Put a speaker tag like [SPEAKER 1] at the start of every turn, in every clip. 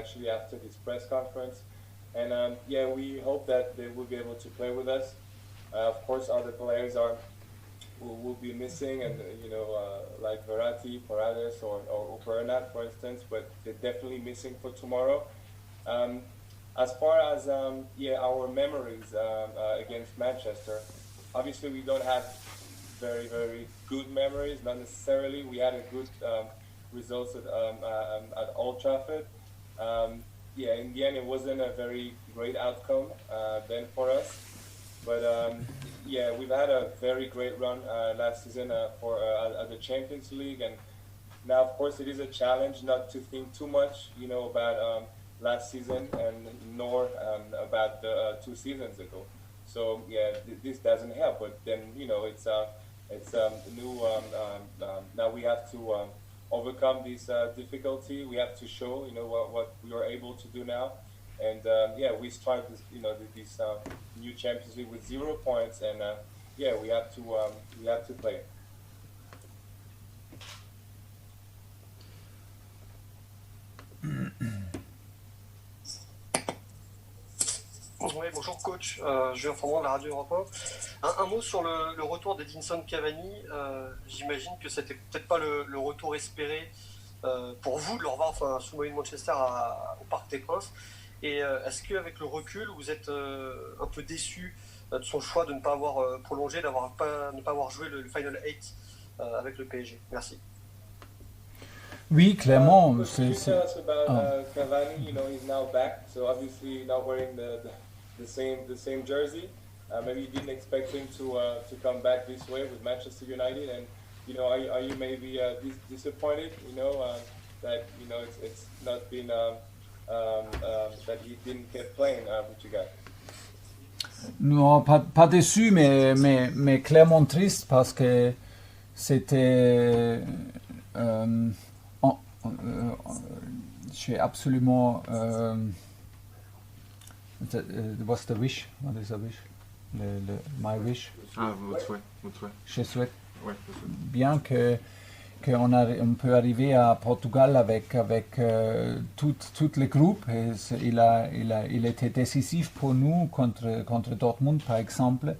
[SPEAKER 1] actually after this press conference. And yeah, we hope that they will be able to play with us. Of course, other players will be missing, and like Verratti, Paredes, or Bernat, for instance, but they're definitely missing for tomorrow. Um, as far as yeah, our memories against Manchester, obviously we don't have very good memories. Not necessarily. We had a good results at Old Trafford. Um, yeah, in the end, it wasn't a very great outcome then for us. But yeah, we've had a very great run last season for at the Champions League, and now, of course, it is a challenge not to think too much, about last season and nor about the 2 seasons ago. So yeah, this doesn't help. But then it's new. Now we have to overcome this difficulty. We have to show what we are able to do now. And yeah, we start this new Champions League with 0 points, and yeah, we have to play.
[SPEAKER 2] Oui, bonjour coach, Julien Formand de la Radio Europe 1. Un mot sur le retour d'Edinson Cavani. J'imagine que c'était peut-être pas le retour espéré pour vous de le revoir sous maillot de Manchester au Parc des Princes. Et est-ce qu'avec le recul, vous êtes un peu déçu de son choix de ne pas avoir prolongé, de ne pas avoir joué le Final 8 avec le PSG? Merci.
[SPEAKER 3] Oui, clairement.
[SPEAKER 1] Could you tell us about Cavani? He's now back, so obviously not wearing the same jersey. Maybe you didn't expect him to come back this way with Manchester United, and are you maybe disappointed? That it's not been that he didn't get playing with you guys.
[SPEAKER 3] Non, pas déçu, mais clairement triste parce que c'était. Je suis absolument. What's the wish? What is the wish? My wish.
[SPEAKER 4] Ah, votre souhait.
[SPEAKER 3] Je souhaite
[SPEAKER 4] Ouais,
[SPEAKER 3] bien qu'on peut arriver à Portugal avec toutes les groupes. Et il était décisif pour nous contre Dortmund, par exemple,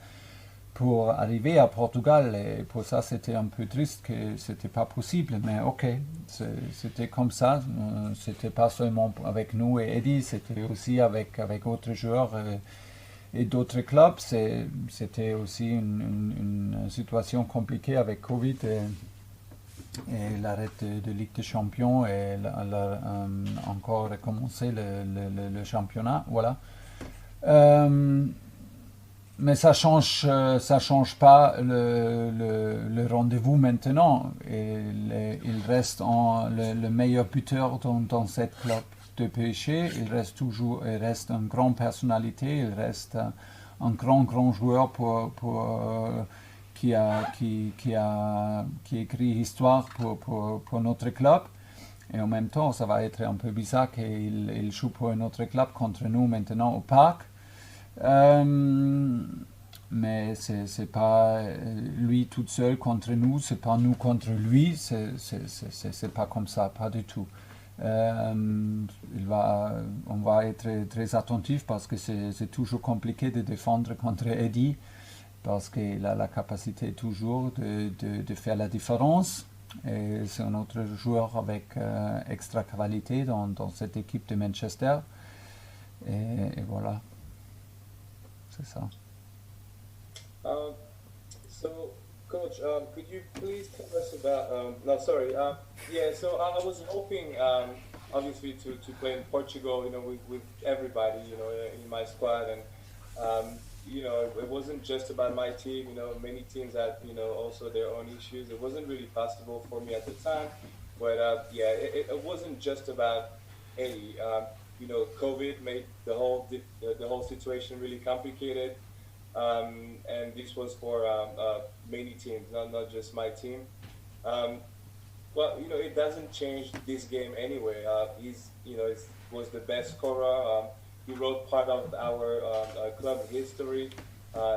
[SPEAKER 3] pour arriver à Portugal. Et pour ça, c'était un peu triste que c'était pas possible. Mais ok, c'était comme ça. C'était pas seulement avec nous et Eddie, c'était aussi avec d'autres joueurs et d'autres clubs. C'était aussi une situation compliquée avec Covid et l'arrêt de Ligue des Champions et encore recommencer le championnat. Voilà. Mais ça change pas le rendez-vous maintenant. Il reste le meilleur buteur dans cette club de PSG. Il reste une grande personnalité. Il reste un grand joueur qui écrit histoire pour notre club. Et en même temps, ça va être un peu bizarre qu'il joue pour un autre club contre nous maintenant au parc. Mais c'est pas lui tout seul contre nous, c'est pas nous contre lui, c'est pas comme ça, pas du tout. On va être très attentif parce que c'est toujours compliqué de défendre contre Eddie parce qu'il a la capacité toujours de faire la différence. Et c'est un autre joueur avec extra qualité dans cette équipe de Manchester. Et voilà. C'est ça.
[SPEAKER 1] So, Coach, could you please tell us about? No, sorry. Yeah. So I was hoping, obviously, to play in Portugal. With everybody. In my squad, and it wasn't just about my team. Many teams had also their own issues. It wasn't really possible for me at the time, but yeah, it wasn't just about Eddie. COVID made the whole situation really complicated, and this was for many teams, not just my team. Well, it doesn't change this game anyway. Was the best scorer. He wrote part of our club history.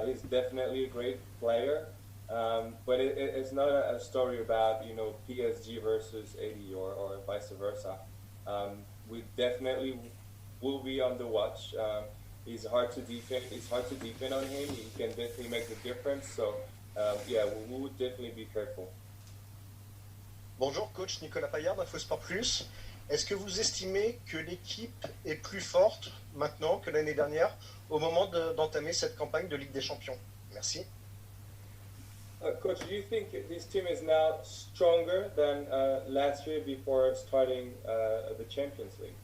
[SPEAKER 1] He's definitely a great player, but it's not a story about PSG versus 80 or vice versa. we definitely will be on the watch. He's hard to defend. It's hard to defend on him. He can definitely make the difference. So, yeah, we would definitely be careful.
[SPEAKER 4] Bonjour, coach Nicolas Paillard d'InfoSport Plus. Est-ce que vous estimez que l'équipe est plus forte maintenant que l'année dernière au moment d'entamer cette campagne de Ligue des Champions? Merci.
[SPEAKER 1] Coach, do you think this team is now stronger than last year before starting the Champions League?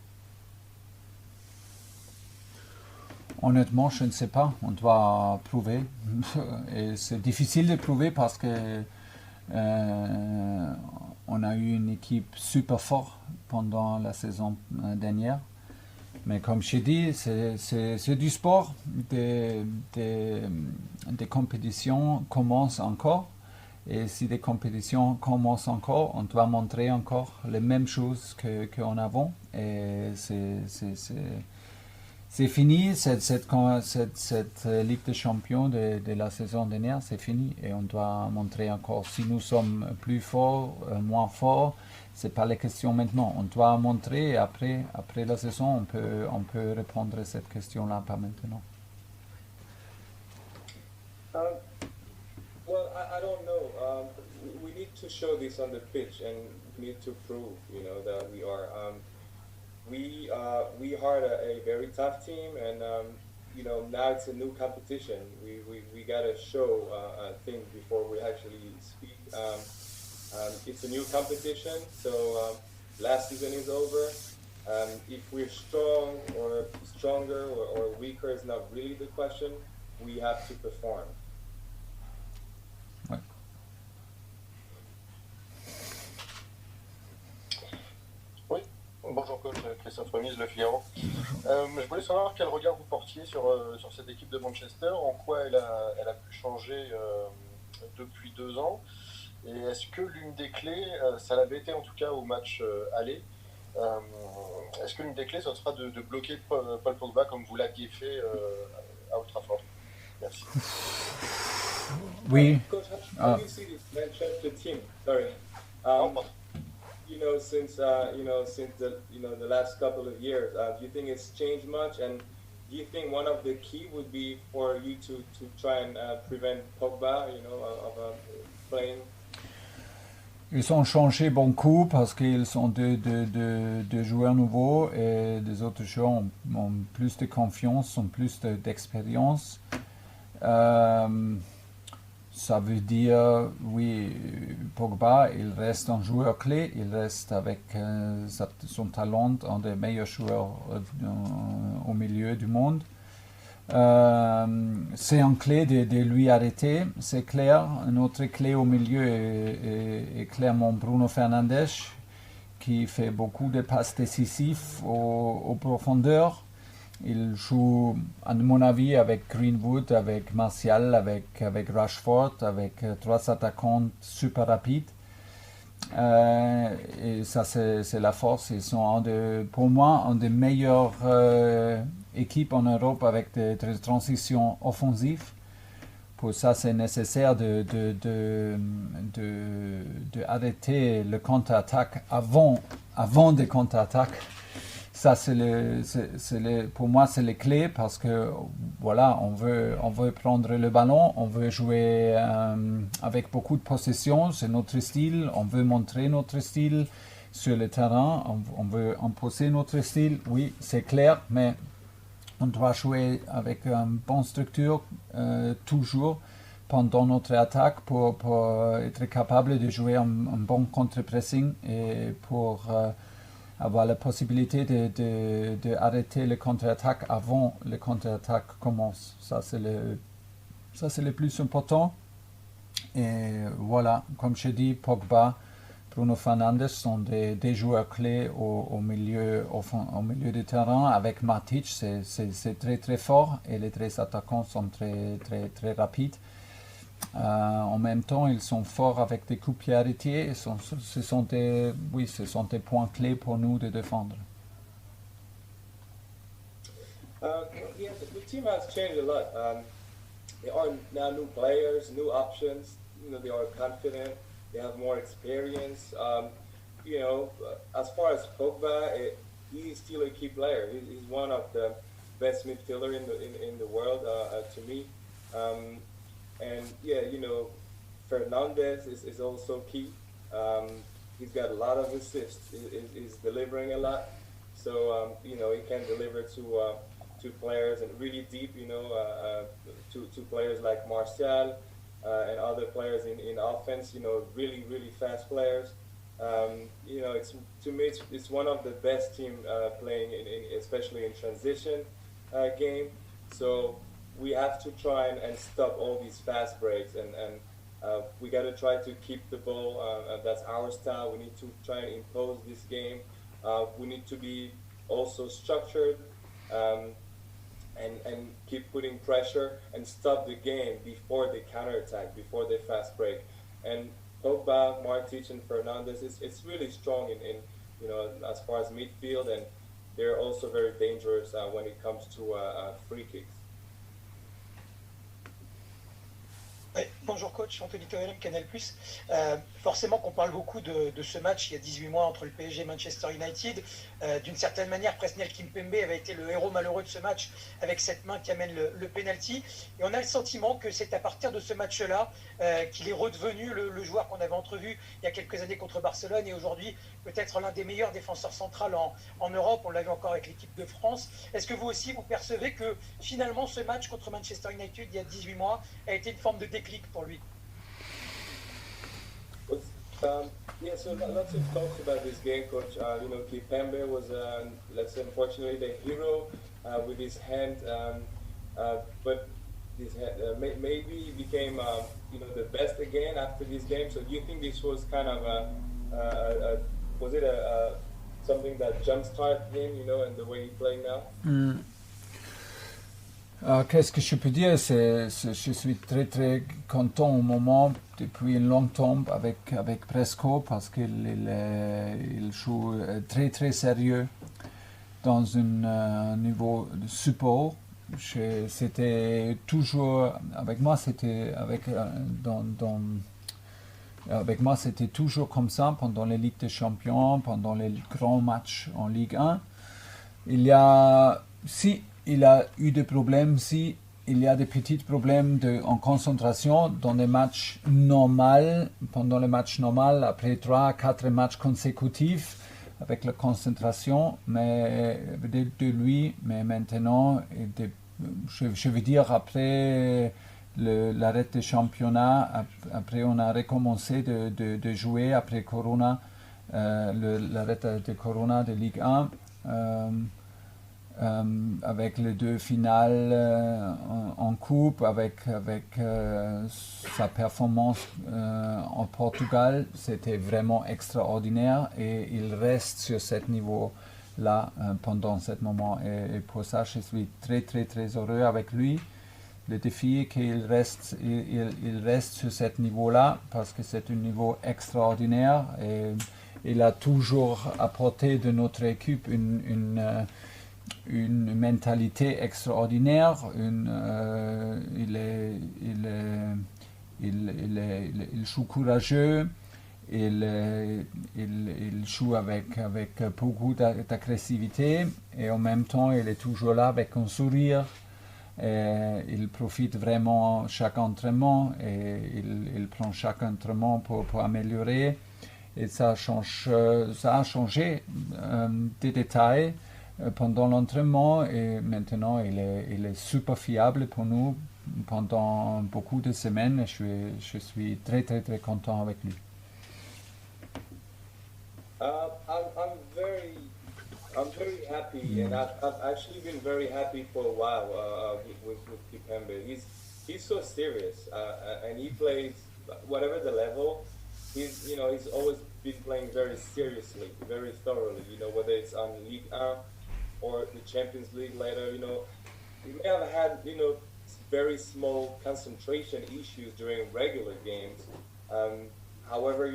[SPEAKER 3] Honnêtement, je ne sais pas. On doit prouver. Et c'est difficile de prouver parce que on a eu une équipe super forte pendant la saison dernière. Mais comme je dis, c'est du sport. Des compétitions commencent encore. Et si des compétitions commencent encore, on doit montrer encore les mêmes choses qu'en avant. Et c'est fini, cette Ligue des Champions de la saison dernière, c'est fini. Et on doit montrer encore si nous sommes plus forts, moins forts. C'est pas la question maintenant. On doit montrer et après la saison, on peut répondre à cette question-là, pas maintenant.
[SPEAKER 1] Well, I don't know. We need to show this on the pitch, and we need to prove, that we are. We are a very tough team, and now it's a new competition. We gotta show things before we actually speak. It's a new competition, so last season is over. If we're strong or stronger or weaker is not really the question. We have to perform.
[SPEAKER 3] Ouais.
[SPEAKER 4] Oui, bonjour coach, Christophe Remise, Le Figaro. Je voulais savoir quel regard vous portiez sur cette équipe de Manchester, en quoi elle a pu changer depuis 2 ans, et est-ce que l'une des clés, ça l'avait été en tout cas au match aller, est-ce que l'une des clés, ce sera de bloquer Paul Pogba comme vous l'aviez fait à Old Trafford? Merci.
[SPEAKER 3] Oui.
[SPEAKER 1] Coach, how do you see this Manchester team? Sorry. Since the last couple of years, do you think it's changed much? And do you think one of the key would be for you to try and prevent Pogba, of playing?
[SPEAKER 3] Ils ont changé beaucoup parce qu'ils sont deux joueurs nouveaux et des autres joueurs ont plus de confiance, ont plus d'expérience. Ça veut dire, oui, Pogba, il reste un joueur clé, il reste avec son talent, un des meilleurs joueurs au milieu du monde. C'est une clé de lui arrêter, c'est clair. Une autre clé au milieu est clairement Bruno Fernandes, qui fait beaucoup de passes décisives aux profondeurs. Il joue, à mon avis, avec Greenwood, avec Martial, avec Rashford, avec 3 attaquants super rapides. Et ça, c'est la force. Ils sont, pour moi, une des meilleures équipes en Europe avec des transitions offensives. Pour ça, c'est nécessaire de arrêter le contre-attaque avant des contre-attaques. Ça, pour moi, c'est les clés parce que voilà, on veut prendre le ballon, on veut jouer avec beaucoup de possession, c'est notre style, on veut montrer notre style sur le terrain, on veut imposer notre style, oui, c'est clair, mais on doit jouer avec une bonne structure toujours pendant notre attaque pour être capable de jouer un bon contre-pressing et pour avoir la possibilité de arrêter le contre-attaque avant le contre-attaque commence. Ça, c'est le plus important. Et voilà, comme je dis, Pogba, Bruno Fernandes sont des joueurs clés au milieu du terrain. Avec Matic, c'est très très fort et les 3 attaquants sont très très très rapides. En même temps, ils sont forts avec des coups pieds arrêtés. Ce sont des points clés pour nous de défendre.
[SPEAKER 1] Yeah, the team has changed a lot. There are now new players, new options. They are confident. They have more experience. As far as Pogba, he is still a key player. He's one of the best midfielder in the world to me. And yeah, you know, Fernandez is also key. He's got a lot of assists. He's delivering a lot. So you know, he can deliver to players and really deep. You know, to players like Martial and other players in offense. You know, really fast players. You know, to me it's one of the best team playing especially in transition game. So we have to try and stop all these fast breaks and we got to try to keep the ball. That's our style. We need to try and impose this game. We need to be also structured and keep putting pressure and stop the game before they counterattack, before they fast break. And Pogba, Martic, and Fernandez, it's really strong in you know, as far as midfield, and they're also very dangerous when it comes to free kicks.
[SPEAKER 5] Ouais, bonjour coach, Anthony Toelem, Canal+. Forcément qu'on parle beaucoup de ce match il y a 18 mois entre le PSG et Manchester United. D'une certaine manière, Presnel Kimpembe avait été le héros malheureux de ce match avec cette main qui amène le penalty. Et on a le sentiment que c'est à partir de ce match-là qu'il est redevenu le joueur qu'on avait entrevu il y a quelques années contre Barcelone et aujourd'hui peut-être l'un des meilleurs défenseurs centrales en Europe. On l'a vu encore avec l'équipe de France. Est-ce que vous aussi, vous percevez que finalement ce match contre Manchester United il y a 18 mois a été une forme de déclic pour lui?
[SPEAKER 1] Yeah, so lots of talks about this game, coach. You know, Kipembe was, let's say, unfortunately, the hero with his hand, but his hand, maybe he became, you know, the best again after this game. So do you think this was kind of was it something that jumpstarted him, you know, and the way he playing now?
[SPEAKER 3] Qu'est-ce que je peux dire, je suis très content au moment depuis une longue tombe avec Presco parce qu'il joue très sérieux dans un niveau de support. C'était toujours avec moi, avec moi c'était toujours comme ça pendant les Ligues des Champions, pendant les grands matchs en Ligue 1. Il a eu des problèmes, il y a des petits problèmes en concentration dans les matchs normaux, pendant les matchs normaux, après 3-4 matchs consécutifs avec la concentration, mais de lui, mais maintenant, je veux dire après l'arrêt des championnats, après on a recommencé de jouer après Corona, l'arrêt de Corona de Ligue 1, avec les deux finales en coupe, avec sa performance en Portugal, c'était vraiment extraordinaire et il reste sur ce niveau-là pendant ce moment. Et pour ça, je suis très heureux avec lui. Le défi est qu'il reste sur ce niveau-là parce que c'est un niveau extraordinaire et il a toujours apporté de notre équipe une mentalité extraordinaire, il joue courageux, il joue avec beaucoup d'agressivité et en même temps il est toujours là avec un sourire. Et il profite vraiment chaque entraînement et il prend chaque entraînement pour améliorer et ça a changé des détails pendant l'entraînement et maintenant il est super fiable pour nous pendant beaucoup de semaines et je suis très content avec lui.
[SPEAKER 1] I'm very happy, and I've actually been very happy for a while with Kipembe. He's so serious, and he plays whatever the level. He's always been playing very seriously, very thoroughly. You know, whether it's on Ligue 1 or the Champions League later. You know, he may have had very small concentration issues during regular games. However,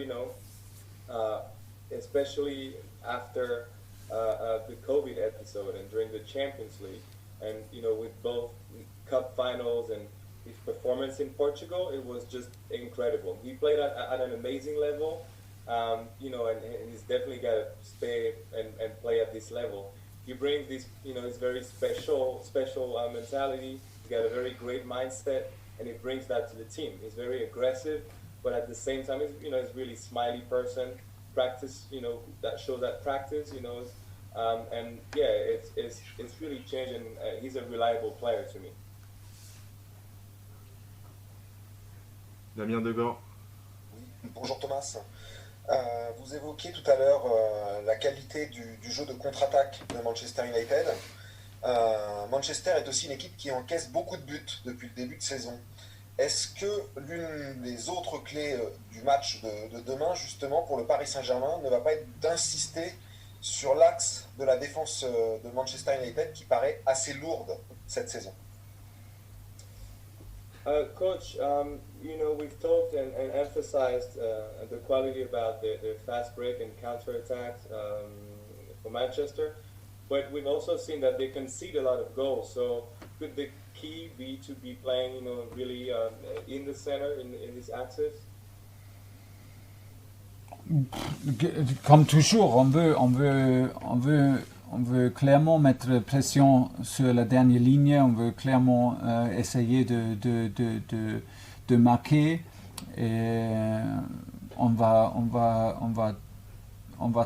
[SPEAKER 1] especially after the COVID episode and during the Champions League, and with both cup finals and his performance in Portugal, it was just incredible. He played at an amazing level, and he's definitely got to stay and play at this level. He brings this, his very special mentality. He's got a very great mindset, and he brings that to the team. He's very aggressive, but at the same time, he's really smiley person. Practice, that shows that practice, and yeah, it's really changed, and he's a reliable player to me.
[SPEAKER 6] Damien Degor.
[SPEAKER 7] Bonjour Thomas. Vous évoquiez tout à l'heure la qualité du jeu de contre-attaque de Manchester United. Manchester est aussi une équipe qui encaisse beaucoup de buts depuis le début de saison. Est-ce que l'une des autres clés du match de demain, justement, pour le Paris Saint-Germain, ne va pas être d'insister sur l'axe de la défense de Manchester United qui paraît assez lourde cette saison?
[SPEAKER 1] Coach, we've talked and emphasized the quality about the fast break and counter-attacks for Manchester, but we've also seen that they concede a lot of goals. So could the key be to be playing, really in the center, in this axis?
[SPEAKER 3] Comme toujours, on veut clairement mettre pression sur la dernière ligne, on veut clairement essayer de marquer, et on va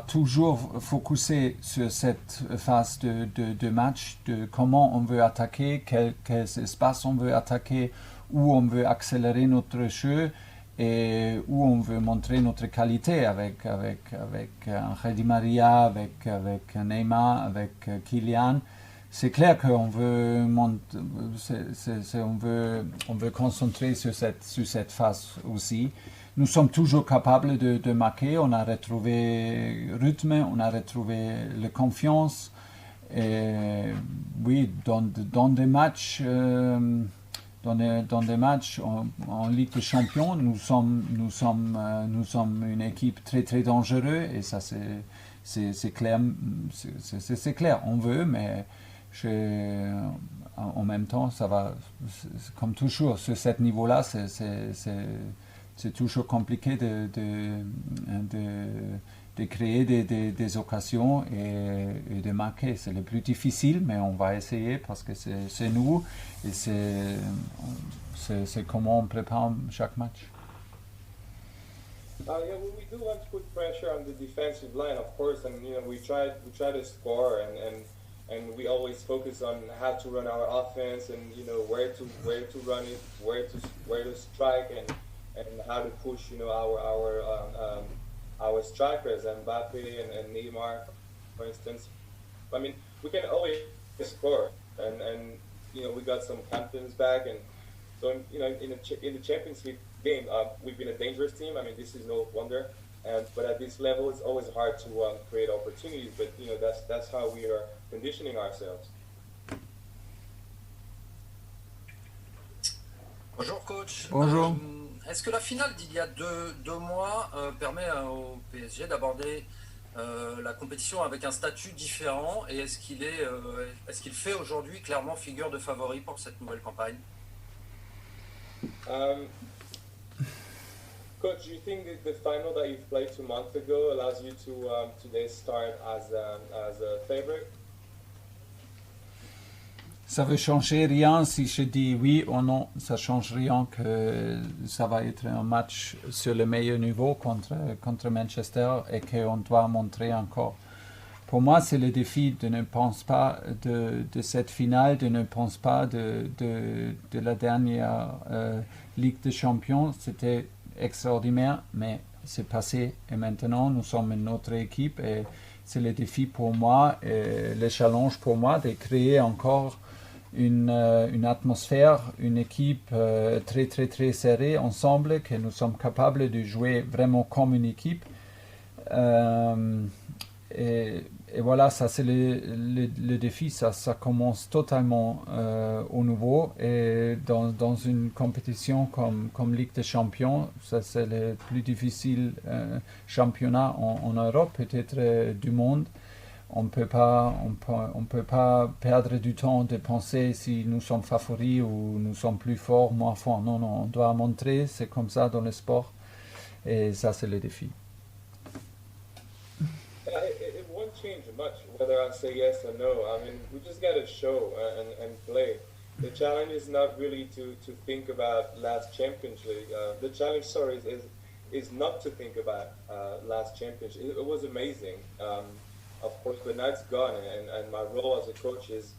[SPEAKER 3] toujours focuser sur cette phase de match, de comment on veut attaquer, quels espaces on veut attaquer, où on veut accélérer notre jeu et où on veut montrer notre qualité avec Angel Di Maria, avec Neymar, avec Kylian. C'est clair qu'on veut on veut concentrer sur cette phase aussi. Nous sommes toujours capables de marquer. On a retrouvé le rythme, on a retrouvé la confiance. Et oui, dans des matchs. Dans des matchs en Ligue des Champions, nous sommes une équipe très très dangereuse, et ça c'est clair. C'est clair, on veut, mais en même temps, ça va, comme toujours sur ce niveau-là, c'est toujours compliqué de créer des occasions et de marquer. C'est le plus difficile, mais on va essayer parce que c'est nous et c'est comment on prépare chaque match.
[SPEAKER 1] Yeah, we do want to put pressure on the defensive line, of course, and we try to score, and we always focus on how to run our offense, and where to run it, where to strike, and how to push our strikers, Mbappe and Neymar, for instance. I mean, we can always score, and we got some confidence back, and so in the Champions League game, we've been a dangerous team. I mean, this is no wonder, but at this level, it's always hard to create opportunities. But that's how we are conditioning ourselves.
[SPEAKER 8] Bonjour coach.
[SPEAKER 3] Bonjour.
[SPEAKER 8] Est-ce que la finale d'il y a deux mois permet au PSG d'aborder la compétition avec un statut différent, et est-ce qu'il fait aujourd'hui clairement figure de favori pour cette nouvelle campagne?
[SPEAKER 1] Coach, do you think that the final that you've played 2 months ago allows you to today start as a favorite?
[SPEAKER 3] Ça veut changer rien si je dis oui ou non. Ça change rien que ça va être un match sur le meilleur niveau contre Manchester et qu'on doit montrer encore. Pour moi, c'est le défi de ne penser pas de cette finale, de ne penser pas de la dernière Ligue des Champions. C'était extraordinaire, mais c'est passé. Et maintenant, nous sommes une autre équipe, et c'est le défi pour moi et le challenge pour moi de créer encore une atmosphère, une équipe très très très serrée ensemble, que nous sommes capables de jouer vraiment comme une équipe. Et voilà, ça c'est le défi, ça commence totalement au nouveau, et dans une compétition comme Ligue des Champions, ça c'est le plus difficile championnat en Europe, peut-être du monde. On ne peut pas perdre du temps de penser si nous sommes favoris ou nous sommes plus forts, moins forts. Non, on doit montrer, c'est comme ça dans le sport, et ça c'est le défi.
[SPEAKER 1] change much whether I say yes or no. I mean, we just got to show and play. The challenge is not really to think about last Champions League. The challenge, sorry, is not to think about last Champions League. It was amazing, of course, but now it's gone. And my role as a coach is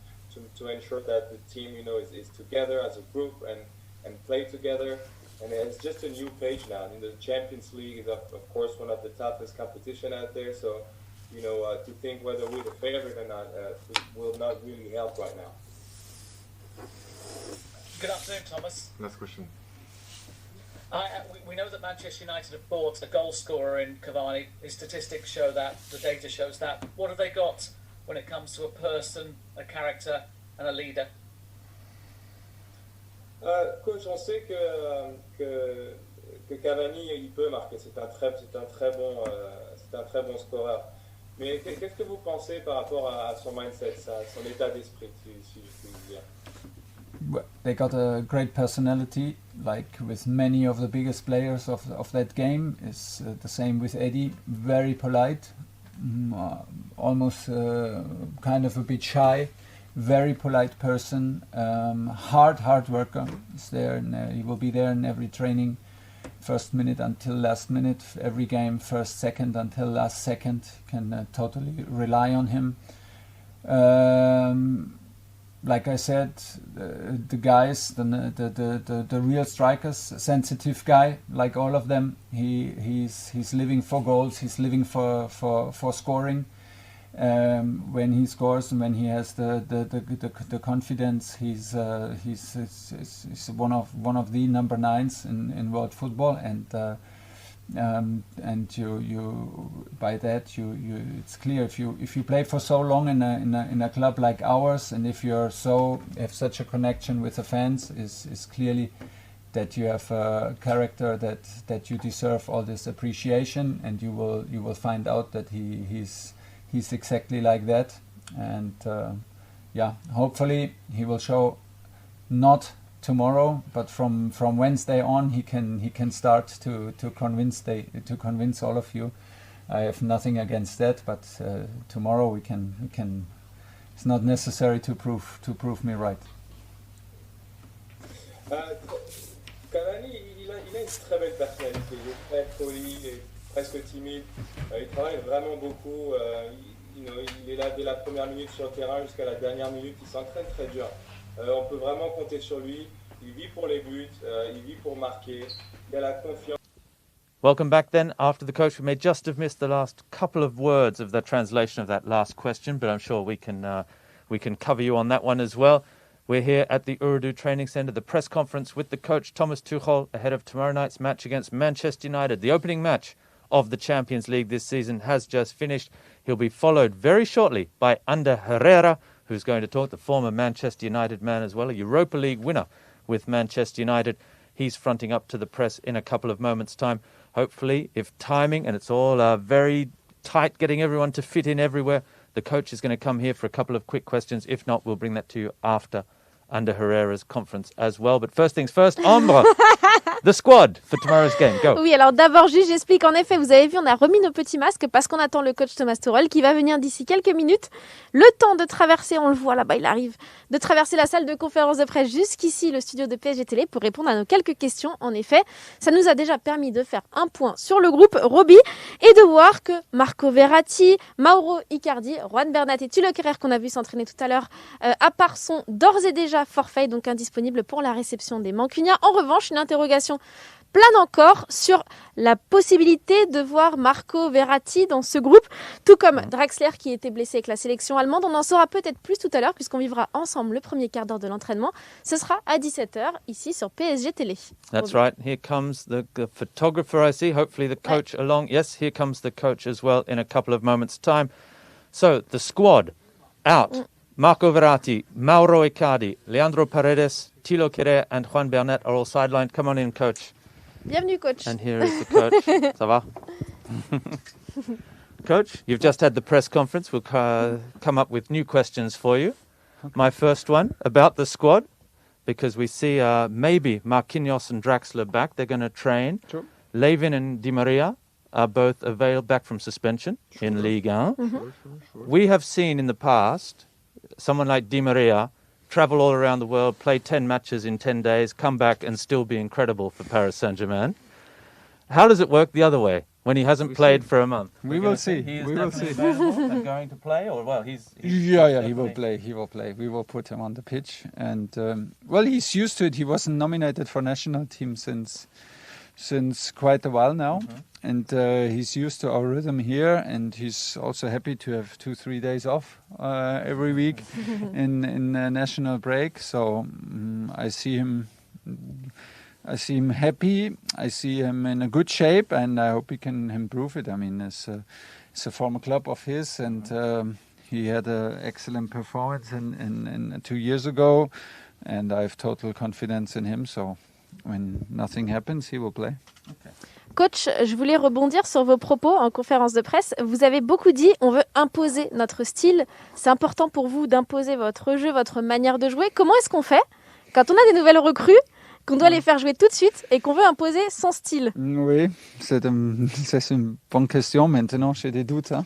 [SPEAKER 1] to ensure that the team, is together as a group and play together. And it's just a new page now. I mean, the Champions League is, of course, one of the toughest competition out there. So, to think whether we're the favorite or not will not really help right now.
[SPEAKER 9] Good afternoon, Thomas.
[SPEAKER 6] Last question.
[SPEAKER 9] We know that Manchester United have bought a goal scorer in Cavani. His statistics show that. The data shows that. What have they got when it comes to a person, a character, and a leader?
[SPEAKER 1] Coach, on sait que Cavani il peut marquer. C'est un très bon scoreur. Mais qu'est-ce que vous pensez par rapport à son mindset, son état d'esprit, si je puis dire?
[SPEAKER 3] They got a great personality, like with many of the biggest players of that game. It's the same with Eddie. Very polite, almost kind of a bit shy. Very polite person, hard worker. He's there, and he will be there in every training, first minute until last minute, every game, first second until last second. Can totally rely on him. Like I said, the guys, the real strikers, sensitive guy, like all of them. He's living for goals. He's living for scoring. When he scores and when he has the confidence, he's one of the number 9s in world football, and you by that you it's clear if you play for so long in a club like ours, and if you're have such a connection with the fans, is clearly that you have a character that you deserve all this appreciation, and you will find out that he's exactly like that, and hopefully he will show not tomorrow, but from Wednesday on he can start to convince all of you. I have nothing against that, but tomorrow we can. It's not necessary to prove me right.
[SPEAKER 1] Cavani, il a une très belle personnalité. Il est très poli, il est presque timide. Il travaille vraiment beaucoup. Il est là dès la première minute sur le terrain jusqu'à la dernière minute. Il s'entraîne très dur. On peut vraiment compter sur lui. Il vit pour les buts. Il vit pour marquer. Il a la confiance.
[SPEAKER 10] Welcome back then. After the coach, we may just have missed the last couple of words of the translation of that last question, but I'm sure we can cover you on that one as well. We're here at the Urdu Training Centre, the press conference with the coach Thomas Tuchel ahead of tomorrow night's match against Manchester United. The opening match of the Champions League this season has just finished. He'll be followed very shortly by Ander Herrera, who's going to talk, the former Manchester United man as well, a Europa League winner with Manchester United. He's fronting up to the press in a couple of moments' time. Hopefully, if timing, and it's all very tight, getting everyone to fit in everywhere, the coach is going to come here for a couple of quick questions. If not, we'll bring that to you after Ander Herrera's conference as well. But first things first, Ambre, the squad for tomorrow's game. Go.
[SPEAKER 11] Oui, alors d'abord, juste j'explique. En effet, vous avez vu, on a remis nos petits masques parce qu'on attend le coach Thomas Tuchel qui va venir d'ici quelques minutes. Le temps de traverser, on le voit là-bas, il arrive, de traverser la salle de conférence de presse jusqu'ici, le studio de PSG Télé, pour répondre à nos quelques questions. En effet, ça nous a déjà permis de faire un point sur le groupe Roby et de voir que Marco Verratti, Mauro Icardi, Juan Bernat et Tuchel qu'on a vu s'entraîner tout à l'heure, à part sont d'ores et déjà forfait, donc indisponible pour la réception des Mancuniens. En revanche, une interrogation plane encore sur la possibilité de voir Marco Verratti dans ce groupe, tout comme Draxler qui était blessé avec la sélection allemande. On en saura peut-être plus tout à l'heure puisqu'on vivra ensemble le premier quart d'heure de l'entraînement. Ce sera à 17h ici sur PSG Télé.
[SPEAKER 10] That's right. Here comes the photographer I see. Hopefully the coach along. Yes, here comes the coach as well in a couple of moments' time. So the squad out. Marco Verratti, Mauro Icardi, Leandro Paredes, Thilo Kehrer and Juan Bernat are all sidelined. Come on in, coach.
[SPEAKER 11] Bienvenue, coach.
[SPEAKER 10] And here is the coach. Ça va? Coach, you've just had the press conference. We'll come up with new questions for you. Okay. My first one about the squad, because we see maybe Marquinhos and Draxler back. They're going to train.
[SPEAKER 3] Sure.
[SPEAKER 10] Levin and Di Maria are both available back from suspension in Ligue 1.
[SPEAKER 11] Mhm.
[SPEAKER 10] We have seen in the past someone like Di Maria travel all around the world, play 10 matches in 10 days, come back and still be incredible for Paris Saint-Germain. How does it work the other way when he hasn't played for a month?
[SPEAKER 3] We will see.
[SPEAKER 10] He is
[SPEAKER 3] We will
[SPEAKER 10] definitely
[SPEAKER 3] see.
[SPEAKER 10] available and going to play, or well, he's
[SPEAKER 3] Yeah, he will play. He will play. We will put him on the pitch, and he's used to it. He wasn't nominated for national team since quite a while now, and he's used to our rhythm here, and he's also happy to have 2-3 days off every week in a national break. So I see him happy. I see him in a good shape, and I hope he can improve it. I mean, it's a former club of his, and he had an excellent performance in 2 years ago, and I have total confidence in him. So when nothing happens, he will play.
[SPEAKER 10] Okay.
[SPEAKER 11] Coach, je voulais rebondir sur vos propos en conférence de presse. Vous avez beaucoup dit on veut imposer notre style. C'est important pour vous d'imposer votre jeu, votre manière de jouer. Comment est-ce qu'on fait quand on a des nouvelles recrues, qu'on doit les faire jouer tout de suite et qu'on veut imposer son style?
[SPEAKER 3] Oui, c'est une bonne question. Maintenant, j'ai des doutes. Hein.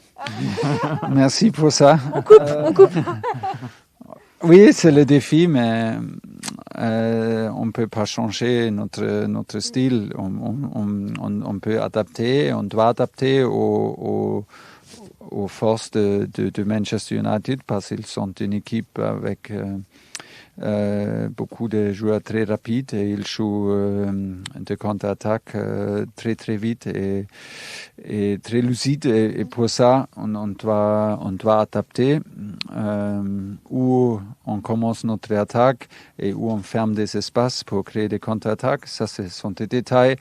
[SPEAKER 3] Merci pour ça.
[SPEAKER 11] On coupe.
[SPEAKER 3] Oui, c'est le défi, mais on ne peut pas changer notre style. On peut adapter, on doit adapter aux forces de Manchester United, parce qu'ils sont une équipe avec beaucoup de joueurs très rapides et ils jouent de contre-attaque très très vite et très lucide, et pour ça on doit adapter où on commence notre attaque et où on ferme des espaces pour créer des contre-attaques. Ça, ce sont des détails.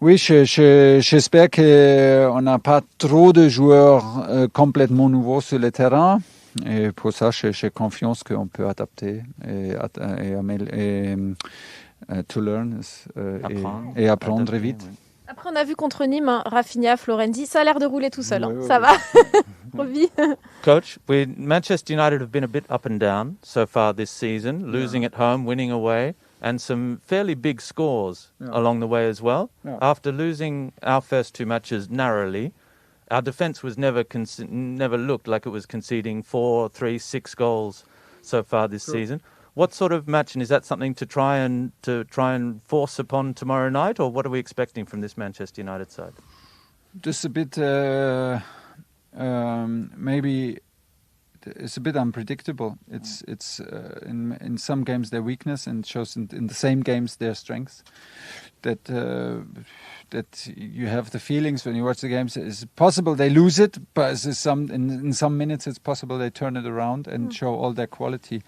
[SPEAKER 3] Oui, j'espère qu'on n'a pas trop de joueurs complètement nouveaux sur le terrain. Et pour ça, j'ai confiance qu'on peut adapter et to learn et apprendre vite.
[SPEAKER 10] Oui.
[SPEAKER 11] Après, on a vu contre Nîmes, Rafinha, Florenzi, ça a l'air de rouler tout seul.
[SPEAKER 3] Oui,
[SPEAKER 11] ça
[SPEAKER 3] oui.
[SPEAKER 11] va. Roby.
[SPEAKER 10] Coach, Manchester United have been a bit up and down so far this season, losing at home, winning away, and some fairly big scores along the way as well.
[SPEAKER 3] Yeah.
[SPEAKER 10] After losing our first 2 matches narrowly, our defence was never looked like it was conceding 4, 3, 6 goals so far this season. What sort of match, and is that something to try and force upon tomorrow night, or what are we expecting from this Manchester United side?
[SPEAKER 3] Just a bit, maybe it's a bit unpredictable. It's in some games their weakness, and shows in the same games their strengths. That you have the feelings when you watch the games. It's possible they lose it, but in some minutes it's possible they turn it around and show all their quality.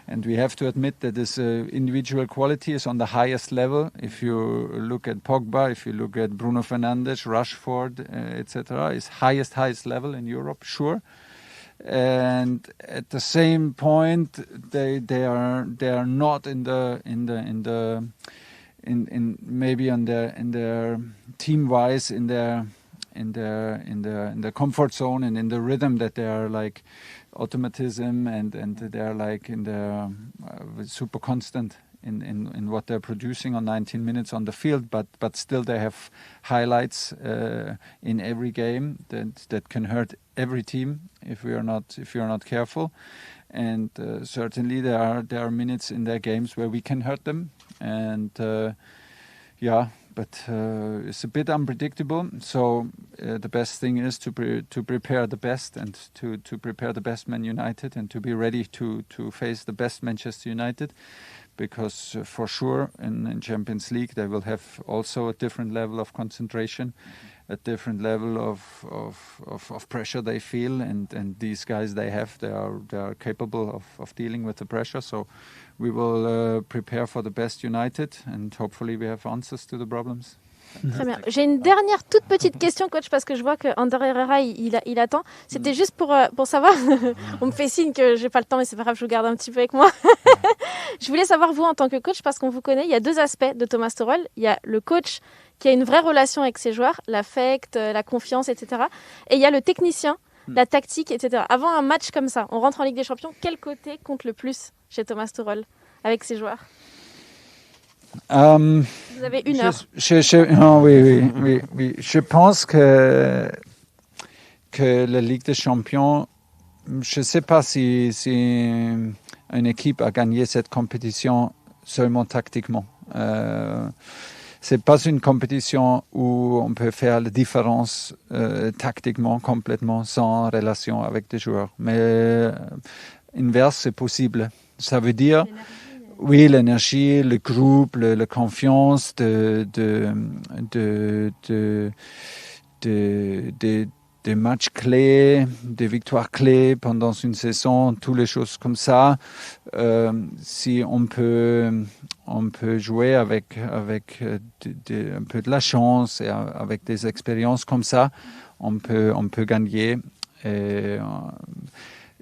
[SPEAKER 3] And we have to admit that this individual quality is on the highest level. If you look at Pogba, if you look at Bruno Fernandes, Rashford, etc., is highest level in Europe, sure. And at the same point, they are not in maybe on their team wise in their comfort zone and in the rhythm that they are like automatism and they are like in the super constant in what they're producing on 19 minutes on the field, but still they have highlights in every game that can hurt every team if you're not careful. And certainly there are minutes in their games where we can hurt them, and but it's a bit unpredictable. So the best thing is to prepare the best, and to prepare the best Man United, and to be ready to face the best Manchester United, because for sure in Champions League they will have also a different level of concentration, a different level of pressure they feel, and these guys they are capable of dealing with the pressure. So we will prepare for the best United, and hopefully we have answers to the problems.
[SPEAKER 11] Très bien. J'ai une dernière toute petite question, coach, parce que je vois que Ander Herrera il attend. C'était juste pour savoir. On me fait signe que j'ai pas le temps, mais c'est pas grave, je vous garde un petit peu avec moi. Je voulais savoir, vous en tant que coach, parce qu'on vous connaît, il y a 2 aspects de Thomas Tuchel. Il y a le coach qui a une vraie relation avec ses joueurs, l'affect, la confiance, etc. Et il y a le technicien, la tactique, etc. Avant un match comme ça, on rentre en Ligue des Champions, quel côté compte le plus chez Thomas Tuchel avec ses joueurs? Vous avez une heure.
[SPEAKER 3] Oui. Je pense que la Ligue des Champions, je ne sais pas si une équipe a gagné cette compétition seulement tactiquement. C'est pas une compétition où on peut faire la différence tactiquement complètement sans relation avec des joueurs. Mais inverse, c'est possible. Ça veut dire, oui, l'énergie, le groupe, la confiance, des matchs clés, des victoires clés pendant une saison, toutes les choses comme ça. Si on peut jouer avec un peu de la chance et avec des expériences comme ça, on peut gagner.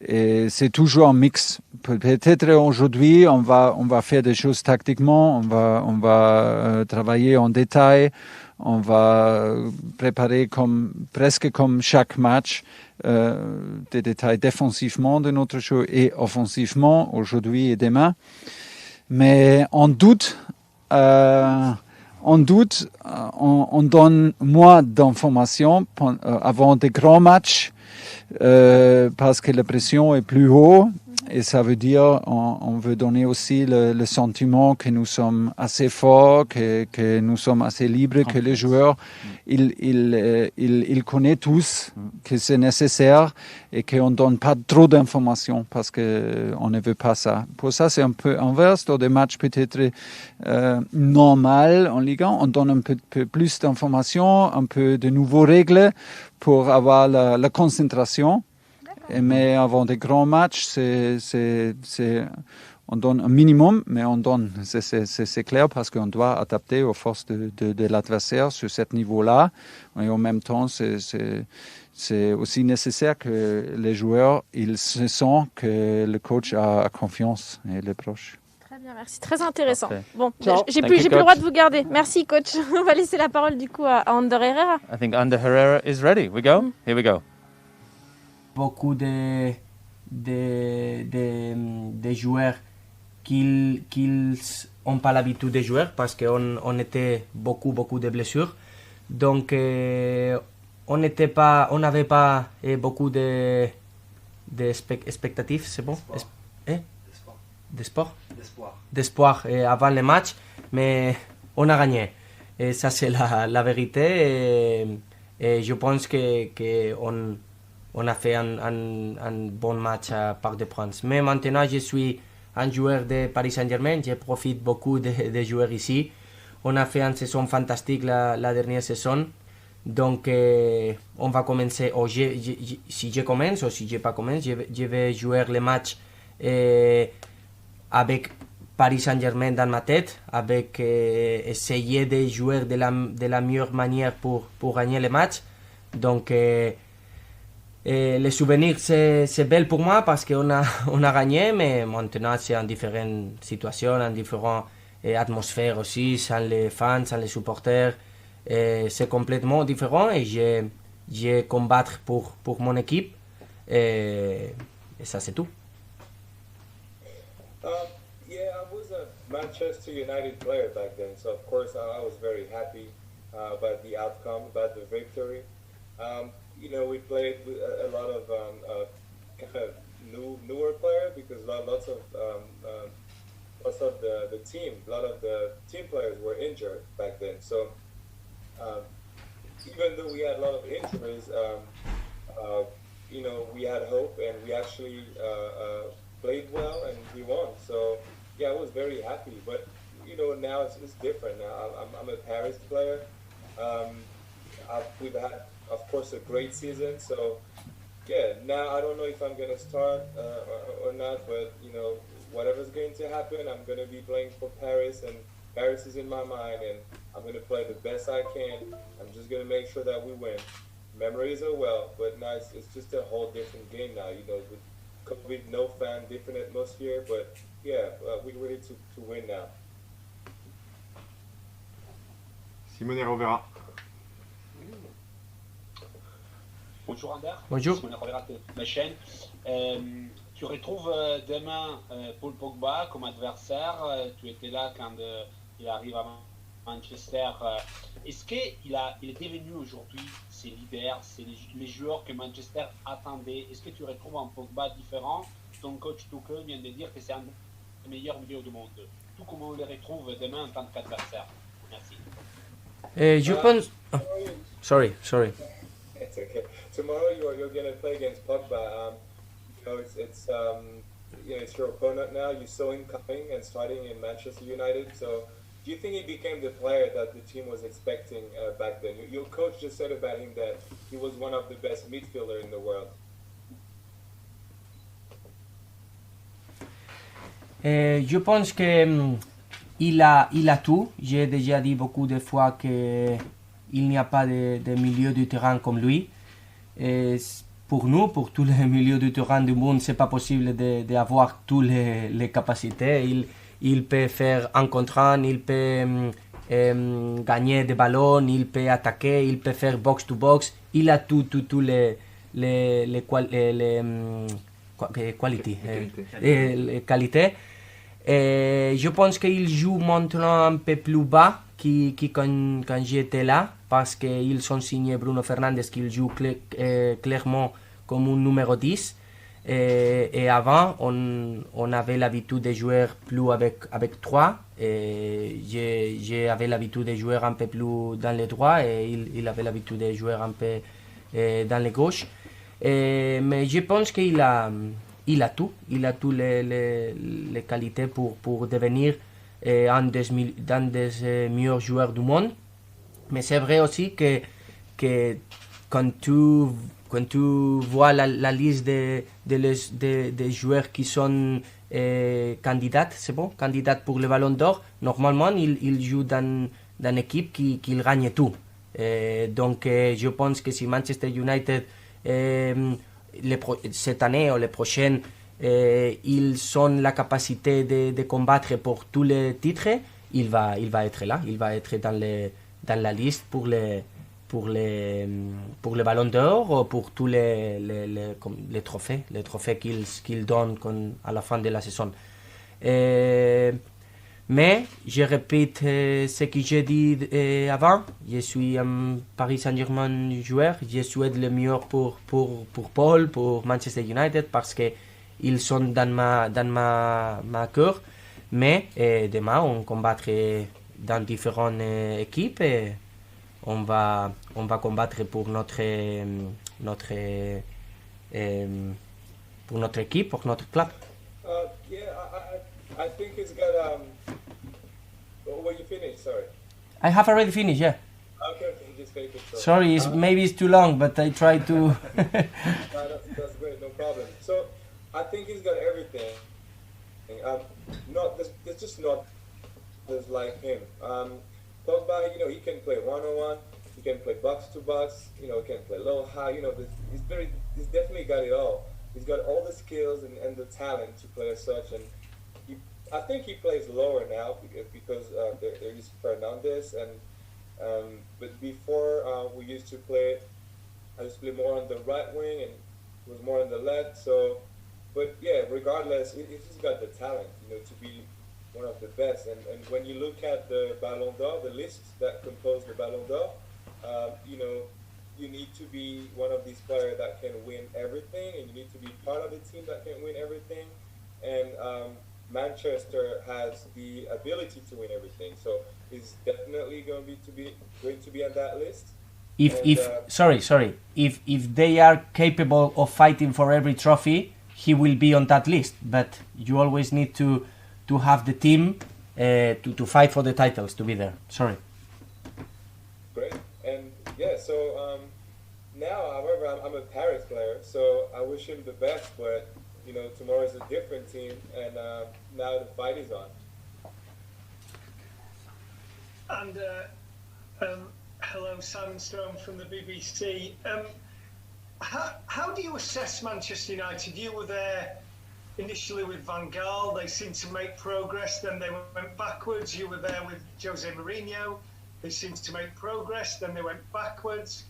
[SPEAKER 3] Et c'est toujours un mix. Peut-être aujourd'hui, on va faire des choses tactiquement, on va travailler en détail, on va préparer presque comme chaque match des détails défensivement de notre jeu et offensivement aujourd'hui et demain. Mais on donne moins d'informations avant des grands matchs parce que la pression est plus haute. Et ça veut dire on veut donner aussi le sentiment que nous sommes assez forts, que nous sommes assez libres, que les joueurs ils connaissent tous que c'est nécessaire et qu'on ne donne pas trop d'informations parce qu'on ne veut pas ça. Pour ça, c'est un peu inverse. Dans des matchs peut-être normaux en Ligue 1, on donne un peu plus d'informations, un peu de nouvelles règles pour avoir la concentration. Mais avant des grands matchs, on donne un minimum, mais on donne, c'est clair, parce qu'on doit adapter aux forces de l'adversaire sur ce niveau-là. Et en même temps, c'est aussi nécessaire que les joueurs ils se sentent que le coach a confiance et les proches.
[SPEAKER 11] Très bien, merci. Très intéressant.
[SPEAKER 10] Parfait.
[SPEAKER 11] Bon, j'ai plus le droit de vous garder. Merci, coach. On va laisser la parole du coup à Ander Herrera.
[SPEAKER 10] I think Ander Herrera is ready. We go? Here we go.
[SPEAKER 12] Beaucoup de joueurs qui n'ont pas l'habitude de jouer parce qu'on était beaucoup de blessures. Donc, on n'avait pas beaucoup d'expectatives, c'est bon? D'espoir avant le match, mais on a gagné. Et ça, c'est la vérité. Et je pense qu'on a fait un bon match à Parc des Princes. Mais maintenant, je suis un joueur de Paris Saint-Germain. Je profite beaucoup des joueurs ici. On a fait une saison fantastique la dernière saison. Donc, on va commencer. Si je commence ou si je n'ai pas commencé, je vais jouer les matchs avec Paris Saint-Germain dans ma tête, avec essayer de jouer de la meilleure manière pour gagner les matchs. Donc, les souvenirs, c'est belle pour moi parce qu'on a gagné, mais maintenant, c'est en différentes situations, en différentes atmosphères aussi, sans les fans, sans les supporters. C'est complètement différent et je combattre pour mon équipe. Et ça, c'est tout.
[SPEAKER 1] Yeah, I was a Manchester United player back then, so of course I was very happy about the outcome, about the victory. We played with a lot of kind of newer players because lots of the team, a lot of the team players were injured back then. So even though we had a lot of injuries, we had hope and we actually played well and we won. So yeah, I was very happy. But now it's different. Now I'm a Paris player. We've had, of course, a great season. So yeah, now I don't know if I'm gonna start or not. But whatever's going to happen, I'm gonna be playing for Paris, and Paris is in my mind, and I'm gonna play the best I can. I'm just gonna make sure that we win. Memories are well, but now it's just a whole different game now. With COVID, no fan, different atmosphere, but yeah, we're ready to win now.
[SPEAKER 6] Simone Rovera.
[SPEAKER 13] Bonjour Ander.
[SPEAKER 12] Bonjour.
[SPEAKER 13] Simone Rovera de ma chaîne. Tu retrouves demain Paul Pogba comme adversaire. Tu étais là quand il arrive à Manchester. Est-ce qu'il est devenu aujourd'hui ses leaders, c'est les joueurs que Manchester attendait? Est-ce que tu retrouves un Pogba différent? Ton coach Tuchel vient de dire que c'est un des meilleurs milieux du monde. Tout comme on le retrouve demain en tant qu'adversaire. Merci.
[SPEAKER 12] Je pense... Oh, sorry.
[SPEAKER 1] It's okay. Tomorrow you're going to play against Pogba. It's your opponent now. You saw him coming and starting in Manchester United. So, do you think he became the player that the team was expecting back then? Your coach just said about him that he was one of the best midfielders in the world.
[SPEAKER 12] Je pense que il a tout. J'ai déjà dit beaucoup de fois que il n'y a pas de milieu du terrain comme lui. Et pour nous, pour tous les milieux du terrain du monde, c'est pas possible d'avoir toutes les capacités. Il peut faire un contre un, il peut gagner des ballons, il peut attaquer, il peut faire box to box. Il a tous les qualités. Et je pense qu'il joue maintenant un peu plus bas que quand j'étais là, parce qu'ils ont signé Bruno Fernandes, qui joue clairement comme un numéro 10. Et avant, on avait l'habitude de jouer plus avec 3. J'avais l'habitude de jouer un peu plus dans les droits et il avait l'habitude de jouer un peu dans les gauches. Mais je pense qu'il a tout. Il a toutes les qualités pour devenir un des meilleurs joueurs du monde. Mais c'est vrai aussi que quand tu vois la liste des joueurs qui sont candidats, c'est bon, candidats pour le Ballon d'Or, normalement, ils jouent dans une équipe qui gagne tout. Donc, je pense que si Manchester United, cette année ou les prochaines, ils ont la capacité de combattre pour tous les titres, il va être là, il va être dans la liste pour le Ballon d'Or ou pour tous les trophées qu'ils donnent à la fin de la saison. Mais je répète ce que j'ai dit avant. Je suis un Paris Saint-Germain joueur. Je souhaite le meilleur pour Paul, pour Manchester United, parce qu'ils sont dans ma cœur. Mais demain, on combattra dans différentes équipes. Et on va combattre pour notre équipe, pour notre club.
[SPEAKER 1] I think he's got well, you finished, sorry.
[SPEAKER 12] I have already finished, yeah.
[SPEAKER 1] Okay, just take it.
[SPEAKER 12] Sorry, maybe it's too long, but I try to...
[SPEAKER 1] No, that's great, no problem. So, I think he's got everything. There's just not others like him. Pogba, he can play one-on-one, he can play box-to-box, he can play low-high, he's definitely got it all. He's got all the skills and the talent to play as such, and I think he plays lower now because there is Fernandes, but before I used to play more on the right wing and was more on the left. So, but yeah, regardless, he's got the talent, to be one of the best. And when you look at the Ballon d'Or, the lists that compose the Ballon d'Or, you need to be one of these players that can win everything, and you need to be part of a team that can win everything. And Manchester has the ability to win everything, so he's definitely going to be on that list.
[SPEAKER 12] If they are capable of fighting for every trophy, he will be on that list. But you always need to have the team to fight for the titles to be there. Sorry.
[SPEAKER 1] Great, and yeah, so now, however, I'm a Paris player, so I wish him the best, but tomorrow is a different team, and now the fight is on.
[SPEAKER 14] And hello, Sam Stone from the BBC. How do you assess Manchester United? You were there initially with Van Gaal. They seemed to make progress, then they went backwards. You were there with Jose Mourinho. They seemed to make progress, then they went backwards.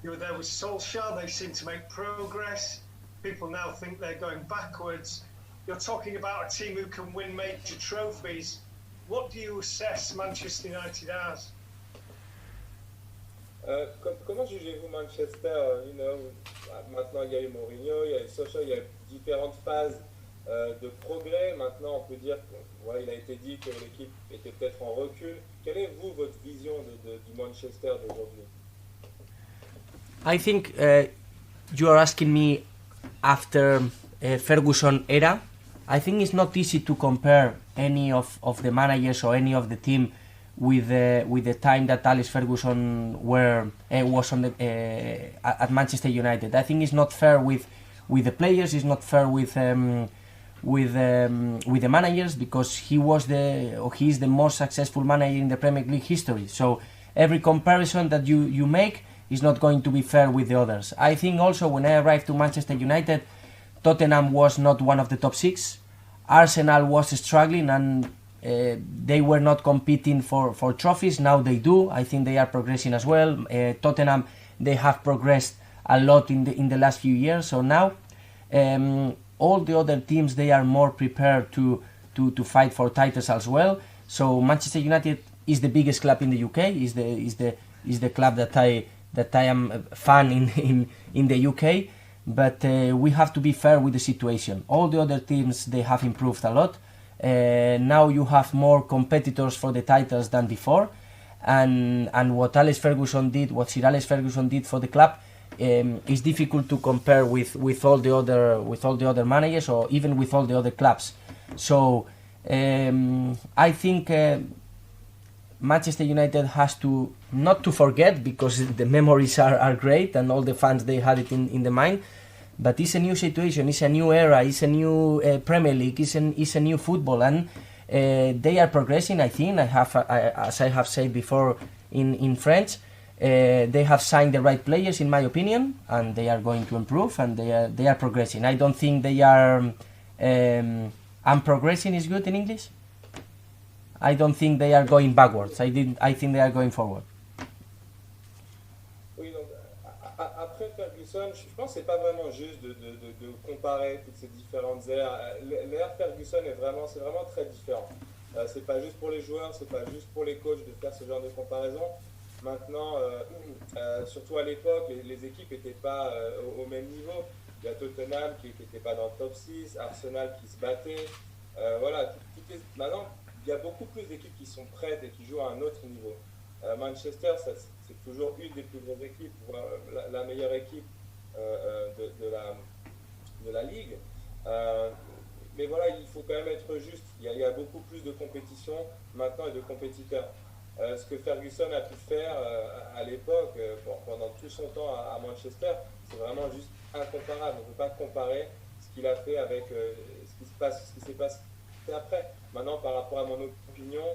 [SPEAKER 14] You were there with Solskjaer. They seemed to make progress. People now think they're going backwards. You're talking about a team who can win major trophies. what do you assess Manchester United as?
[SPEAKER 1] Comment jugez-vous Manchester? Maintenant il y a eu Mourinho, il y a eu Solskjaer, il y a eu différentes phases de progrès. Maintenant on peut dire qu'il a été dit que l'équipe était peut-être en recul. Quelle est votre vision du Manchester d'aujourd'hui?
[SPEAKER 12] I think you are asking me after Ferguson era. I think it's not easy to compare any of the managers or any of the team with the time that Alex Ferguson was on at Manchester United. I think it's not fair with the players. It's not fair with the managers, because he is the most successful manager in the Premier League history. So every comparison that you make is not going to be fair with the others. I think also when I arrived to Manchester United, Tottenham was not one of the top 6. Arsenal was struggling and they were not competing for trophies. Now they do. I think they are progressing as well. Tottenham, they have progressed a lot in the last few years. So now all the other teams, they are more prepared to fight for titles as well. So Manchester United is the biggest club in the UK. Is the club that I am a fan in the UK. But we have to be fair with the situation. All the other teams, they have improved a lot. Now you have more competitors for the titles than before, and what Sir Alex Ferguson did for the club is difficult to compare with all the other managers, or even with all the other clubs. So I think Manchester United has to not to forget, because the memories are great and all the fans, they had it in the mind. But it's a new situation, it's a new era, it's a new Premier League, it's a new football, and they are progressing. I think as I have said before in French, they have signed the right players, in my opinion, and they are going to improve, and they are progressing. I don't think they are. And progressing is good in English. I don't think they are going backwards. I think they are going forward.
[SPEAKER 1] Après Ferguson, je pense que c'est pas vraiment juste de comparer toutes ces différentes ères. L'ère Ferguson c'est vraiment très différent. C'est pas juste pour les joueurs, c'est pas juste pour les coachs de faire ce genre de comparaison. Maintenant, surtout à l'époque, les équipes n'étaient pas au même niveau. Il y a Tottenham qui n'était pas dans le top 6, Arsenal qui se battait. Maintenant, il y a beaucoup plus d'équipes qui sont prêtes et qui jouent à un autre niveau. Manchester, c'est toujours une des plus grosses équipes, la meilleure équipe de la ligue. Mais voilà, il faut quand même être juste. Il y a beaucoup plus de compétition maintenant et de compétiteurs. Ce que Ferguson a pu faire à l'époque, pendant tout son temps à Manchester, c'est vraiment juste incomparable. On ne peut pas comparer ce qu'il a fait avec ce qui s'est passé après. Maintenant, par rapport à mon opinion,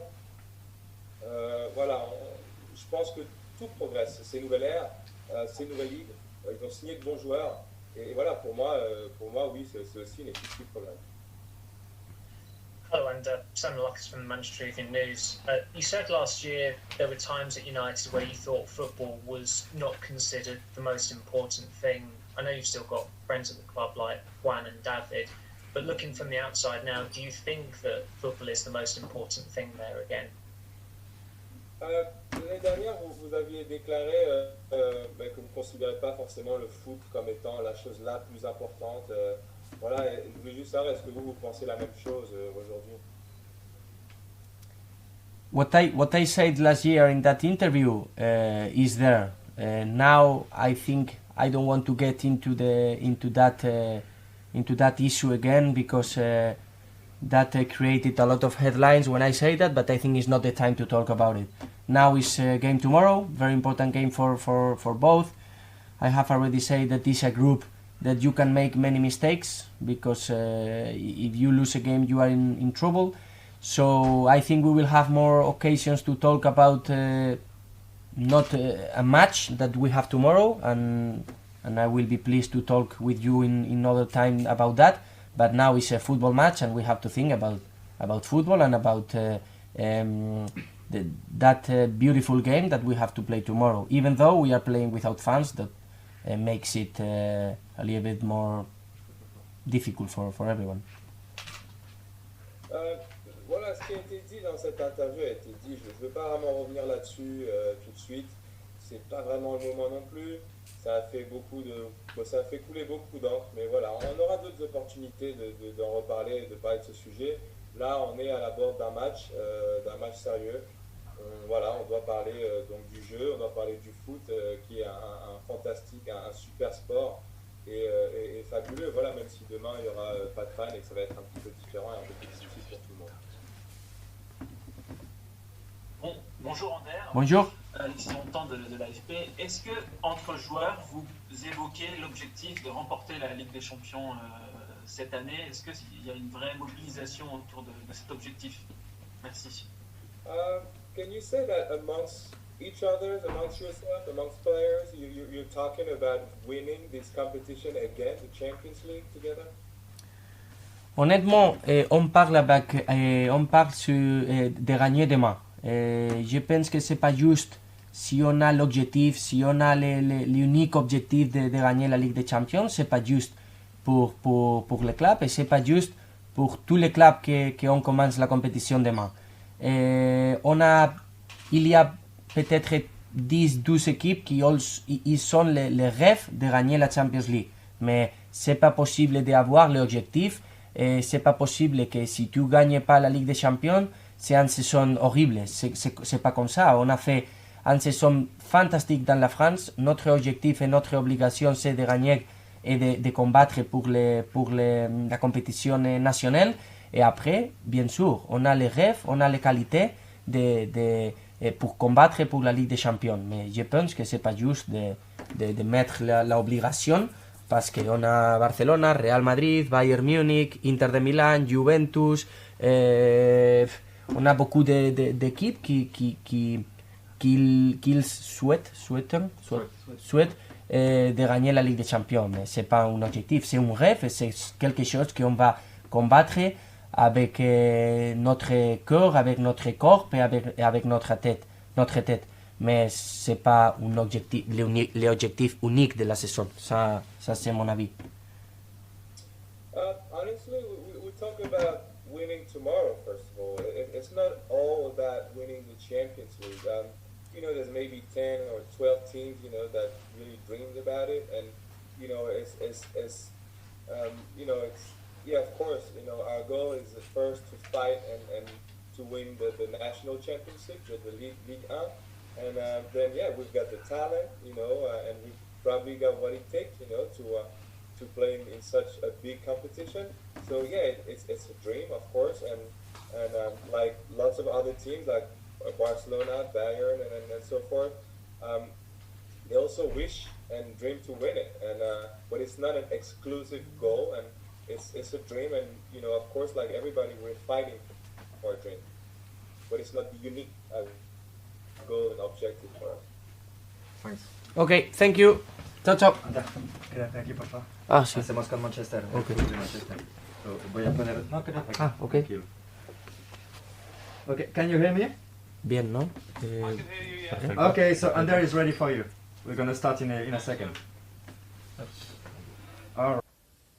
[SPEAKER 1] je pense que tout progresse. C'est une nouvelle ère, c'est une nouvelle ligue. Ils ont signé de bons joueurs. Et voilà, pour moi oui, c'est aussi une équipe qui progresse.
[SPEAKER 9] Hello, and Samuel Lucas from the Manchester Evening News. You said last year there were times at United where you thought football was not considered the most important thing. I know you've still got friends at the club like Juan and David, but looking from the outside now, do you think that football is the most important thing there again?
[SPEAKER 1] L'année dernière, vous aviez déclaré que vous ne considérez pas forcément le foot comme étant la chose la plus importante. Voilà, je voulais juste savoir, est-ce que vous pensez la même chose aujourd'hui?
[SPEAKER 12] What I said last year in that interview is there. Now I think I don't want to get into that issue again, because that created a lot of headlines when I say that, but I think it's not the time to talk about it. Now is game tomorrow, very important game for both. I have already said that it's a group that you can make many mistakes, because if you lose a game you are in trouble. So I think we will have more occasions to talk about not a match that we have tomorrow, and I will be pleased to talk with you in other time about that. But now it's a football match, and we have to think about football and about that beautiful game that we have to play tomorrow. Even though we are playing without fans, that makes it a little bit more difficult for everyone.
[SPEAKER 1] voilà, ce qui a été dit dans cette interview a été dit. Je ne veux pas vraiment revenir là-dessus tout de suite. C'est pas vraiment le moment non plus. Ça a fait ça a fait couler beaucoup d'encre. Mais voilà, on aura d'autres opportunités d'en reparler, de parler de ce sujet. Là, on est à la bord d'un match sérieux. Voilà, on doit parler donc du jeu, on doit parler du foot, qui est un fantastique, un super sport et fabuleux. Voilà, même si demain il n'y aura pas de fans et que ça va être un petit peu différent et un peu plus difficile pour tout le monde.
[SPEAKER 15] Bonjour Ander.
[SPEAKER 12] Bonjour.
[SPEAKER 15] Alexis Montant de l'AFP. Est-ce que entre joueurs, vous évoquez l'objectif de remporter la Ligue des Champions cette année? Est-ce qu'il y a une vraie mobilisation autour de cet objectif? Merci.
[SPEAKER 1] Can you say that amongst each other, amongst yourself, amongst players, you're talking about winning this competition again, the Champions League together?
[SPEAKER 12] Honnêtement, on parle de gagner demain. Je pense que c'est pas juste si on a l'objectif, si on a l'unique objectif de gagner la Ligue des Champions, c'est pas juste pour le club et c'est pas juste pour tous les clubs qui ont commencé la compétition demain. Il y a peut-être 10-12 équipes qui ils ont les rêves de gagner la Champions League. Mais c'est pas possible d'avoir l'objectif et c'est pas possible que si tu gagnes pas la Ligue des Champions, c'est une saison horrible. C'est pas comme ça. On a fait une saison fantastique dans la France. Notre objectif et notre obligation, c'est de gagner et de combattre pour la compétition nationale. Et après, bien sûr, on a les rêves, on a les qualités pour combattre pour la Ligue des Champions. Mais je pense que c'est pas juste de mettre l'obligation parce qu'on a Barcelona, Real Madrid, Bayern Munich, Inter de Milan, Juventus. On a beaucoup d'équipes qui souhaitent de gagner la Ligue des Champions. Mais c'est pas un objectif, c'est un rêve et c'est quelque chose qu'on va combattre avec notre cœur, avec notre corps et avec notre tête. Mais c'est pas l'objectif unique de la saison. Ça c'est mon avis.
[SPEAKER 1] Honestly, we talk about winning tomorrow, first of all. It's not all about winning the Champions League. There's maybe 10 or 12 teams, that really dreamed about it. And, of course, our goal is at first to fight and to win the national championship, the Ligue 1. And then, we've got the talent, and we've probably got what it takes, to play in such a big competition. So, it's a dream, of course. And like lots of other teams, like Barcelona, Bayern, and so forth, they also wish and dream to win it. And but it's not an exclusive goal, and it's a dream. And of course, like everybody, we're fighting for a dream, but it's not the unique goal and objective for us.
[SPEAKER 6] Thanks.
[SPEAKER 12] Okay, thank you. Ciao, ciao.
[SPEAKER 6] Aquí, por favor.
[SPEAKER 12] Sí.
[SPEAKER 6] Hacemos con Manchester.
[SPEAKER 12] Okay.
[SPEAKER 6] Manchester. So, voy a poner... No, quédate.
[SPEAKER 12] Okay.
[SPEAKER 6] Tranquilo. Okay, can you hear me?
[SPEAKER 12] Bien, ¿no?
[SPEAKER 6] Okay, so Ander is ready for you. We're going to start in a second. All right.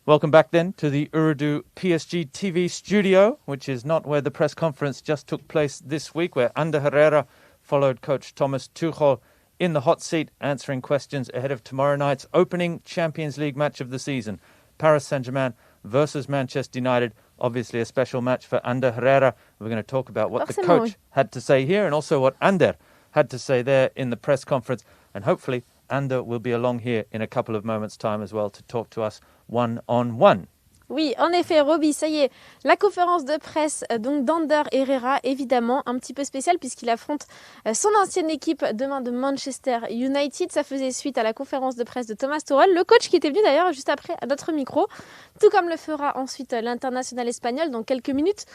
[SPEAKER 10] Welcome back then to the Urdu PSG TV studio, which is not where the press conference just took place this week, where Ander Herrera followed coach Thomas Tuchel in the hot seat, answering questions ahead of tomorrow night's opening Champions League match of the season. Paris Saint-Germain versus Manchester United. Obviously a special match for Ander Herrera. We're going to talk about what the coach had to say here and also what Ander had to say there in the press conference. And hopefully Ander will be along here in a couple of moments' time as well to talk to us one-on-one.
[SPEAKER 11] Oui, en effet, Roby, ça y est, la conférence de presse donc d'Ander Herrera, évidemment, un petit peu spéciale puisqu'il affronte son ancienne équipe demain de Manchester United. Ça faisait suite à la conférence de presse de Thomas Tuchel, le coach qui était venu d'ailleurs juste après à notre micro, tout comme le fera ensuite l'international espagnol dans quelques minutes.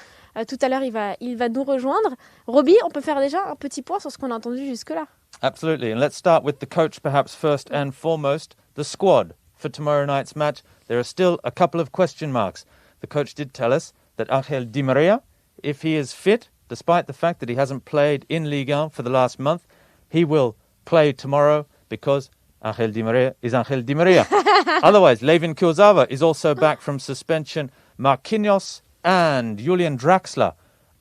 [SPEAKER 11] Tout à l'heure, il va nous rejoindre. Roby, on peut faire déjà un petit point sur ce qu'on a entendu jusque-là.
[SPEAKER 10] Absolutely, and let's start with the coach perhaps first and foremost, the squad. For tomorrow night's match, there are still a couple of question marks. The coach did tell us that Ángel Di María, if he is fit, despite the fact that he hasn't played in Ligue 1 for the last month, he will play tomorrow because Ángel Di María is Ángel Di María. Otherwise, Layvin Kurzawa is also back from suspension. Marquinhos and Julian Draxler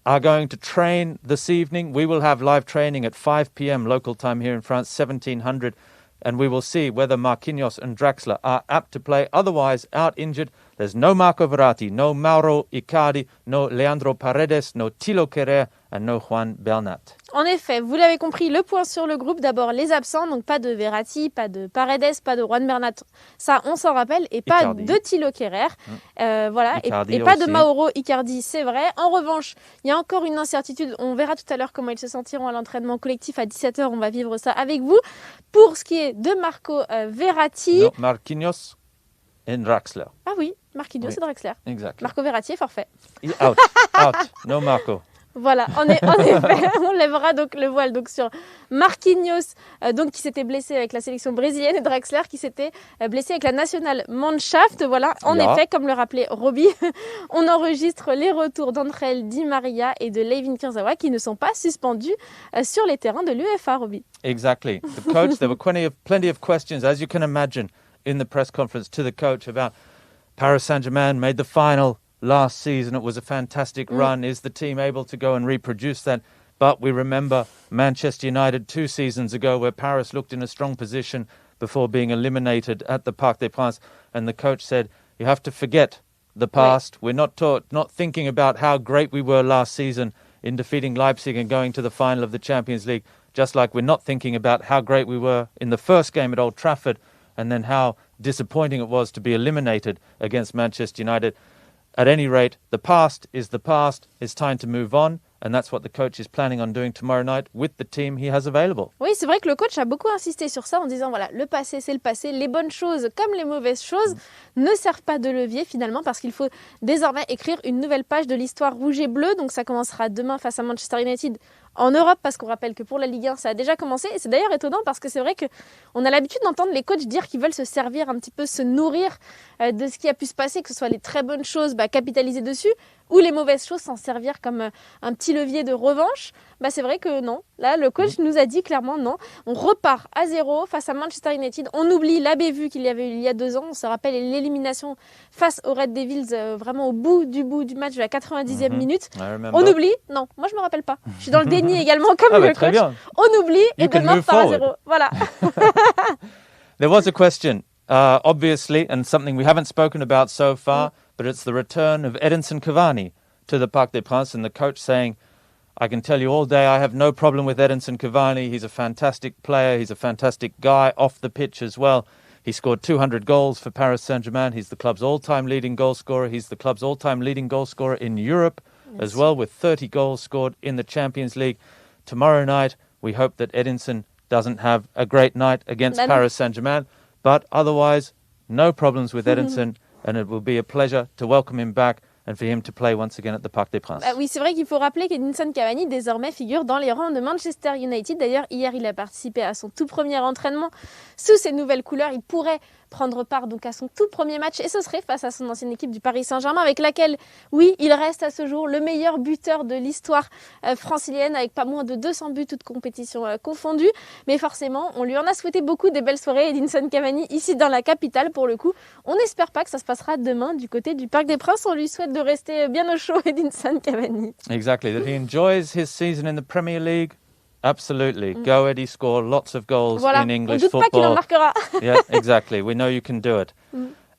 [SPEAKER 10] are going to train this evening. We will have live training at 5 p.m. local time here in France, 1700, and we will see whether Marquinhos and Draxler are apt to play. Otherwise, out injured, there's no Marco Verratti, no Mauro Icardi, no Leandro Paredes, no Thilo Kehrer, and no Juan Bernat.
[SPEAKER 11] En effet, vous l'avez compris, le point sur le groupe, d'abord les absents, donc pas de Verratti, pas de Paredes, pas de Juan Bernat, ça on s'en rappelle, et pas
[SPEAKER 10] Icardi.
[SPEAKER 11] de Thilo Kehrer, voilà,
[SPEAKER 10] Icardi
[SPEAKER 11] et pas de
[SPEAKER 10] aussi.
[SPEAKER 11] Mauro Icardi, c'est vrai. En revanche, il y a encore une incertitude, on verra tout à l'heure comment ils se sentiront à l'entraînement collectif à 17h, on va vivre ça avec vous. Pour ce qui est de Marco Verratti...
[SPEAKER 10] No, Marquinhos et Draxler.
[SPEAKER 11] Ah oui, Marquinhos
[SPEAKER 10] Oui.
[SPEAKER 11] et Draxler.
[SPEAKER 10] Exactly.
[SPEAKER 11] Marco Verratti est forfait.
[SPEAKER 10] Out, out, no Marco.
[SPEAKER 11] Voilà, en effet, on lèvera donc le voile donc sur Marquinhos, donc qui s'était blessé avec la sélection brésilienne, et Draxler qui s'était blessé avec la nationale Mannschaft. Voilà, en effet, comme le rappelait Robbie, on enregistre les retours d'Angel Di Maria et de Layvin Kurzawa qui ne sont pas suspendus sur les terrains de l'UEFA, Robbie.
[SPEAKER 10] Exactly. The coach, there were plenty of questions, as you can imagine, in the press conference to the coach about Paris Saint-Germain made the final last season. It was a fantastic run. Is the team able to go and reproduce that? But we remember Manchester United 2 seasons ago where Paris looked in a strong position before being eliminated at the Parc des Princes. And the coach said, you have to forget the past. We're not thinking about how great we were last season in defeating Leipzig and going to the final of the Champions League, just like we're not thinking about how great we were in the first game at Old Trafford and then how disappointing it was to be eliminated against Manchester United. At any rate, the past is the past. It's time to move on. And that's what the coach is planning on doing tomorrow night with the team he has available.
[SPEAKER 11] Oui, c'est vrai que le coach a beaucoup insisté sur ça en disant, voilà, le passé, c'est le passé. Les bonnes choses comme les mauvaises choses ne servent pas de levier finalement parce qu'il faut désormais écrire une nouvelle page de l'histoire rouge et bleue. Donc ça commencera demain face à Manchester United en Europe, parce qu'on rappelle que pour la Ligue 1, ça a déjà commencé. Et c'est d'ailleurs étonnant parce que c'est vrai qu'on a l'habitude d'entendre les coachs dire qu'ils veulent se servir un petit peu, se nourrir de ce qui a pu se passer, que ce soit les très bonnes choses, capitaliser dessus, ou les mauvaises choses, s'en servir comme un petit levier de revanche. C'est vrai que non. Là, le coach nous a dit clairement non. On repart à 0 face à Manchester United. On oublie la bévue qu'il y avait eu il y a 2 ans. On se rappelle l'élimination face aux Red Devils, vraiment au bout du match de la 90e minute. On oublie. Non, moi je me rappelle pas. Je suis dans le déni également comme le coach.
[SPEAKER 10] Bien.
[SPEAKER 11] On oublie et demain part à 0. Voilà.
[SPEAKER 10] There was a question, obviously, and something we haven't spoken about so far, but it's the return of Edinson Cavani to the Parc des Princes, and the coach saying, I can tell you all day I have no problem with Edinson Cavani. He's a fantastic player. He's a fantastic guy off the pitch as well. He scored 200 goals for Paris Saint-Germain. He's the club's all-time leading goal scorer. He's the club's all-time leading goal scorer in Europe as well, with 30 goals scored in the Champions League. Tomorrow night, we hope that Edinson doesn't have a great night against Paris Saint-Germain. But otherwise, no problems with Edinson, and it will be a pleasure to welcome him back and for him to play once again at the Parc des Princes.
[SPEAKER 11] Oui, c'est vrai qu'il faut rappeler qu'Edinson Cavani désormais figure dans les rangs de Manchester United. D'ailleurs, hier, il a participé à son tout premier entraînement sous ses nouvelles couleurs. Il pourrait prendre part donc à son tout premier match et ce serait face à son ancienne équipe du Paris Saint-Germain avec laquelle, oui, il reste à ce jour le meilleur buteur de l'histoire francilienne avec pas moins de 200 buts toutes compétitions confondues. Mais forcément, on lui en a souhaité beaucoup des belles soirées, Edinson Cavani, ici dans la capitale pour le coup. On n'espère pas que ça se passera demain du côté du Parc des Princes. On lui souhaite de rester bien au chaud, Edinson Cavani.
[SPEAKER 10] Exactly, that he enjoys his season in the Premier League. Absolutely. Go Eddie, score lots of goals in English football.
[SPEAKER 11] On doute pas qu'il en marquera.
[SPEAKER 10] Yeah, exactly. We know you can do it.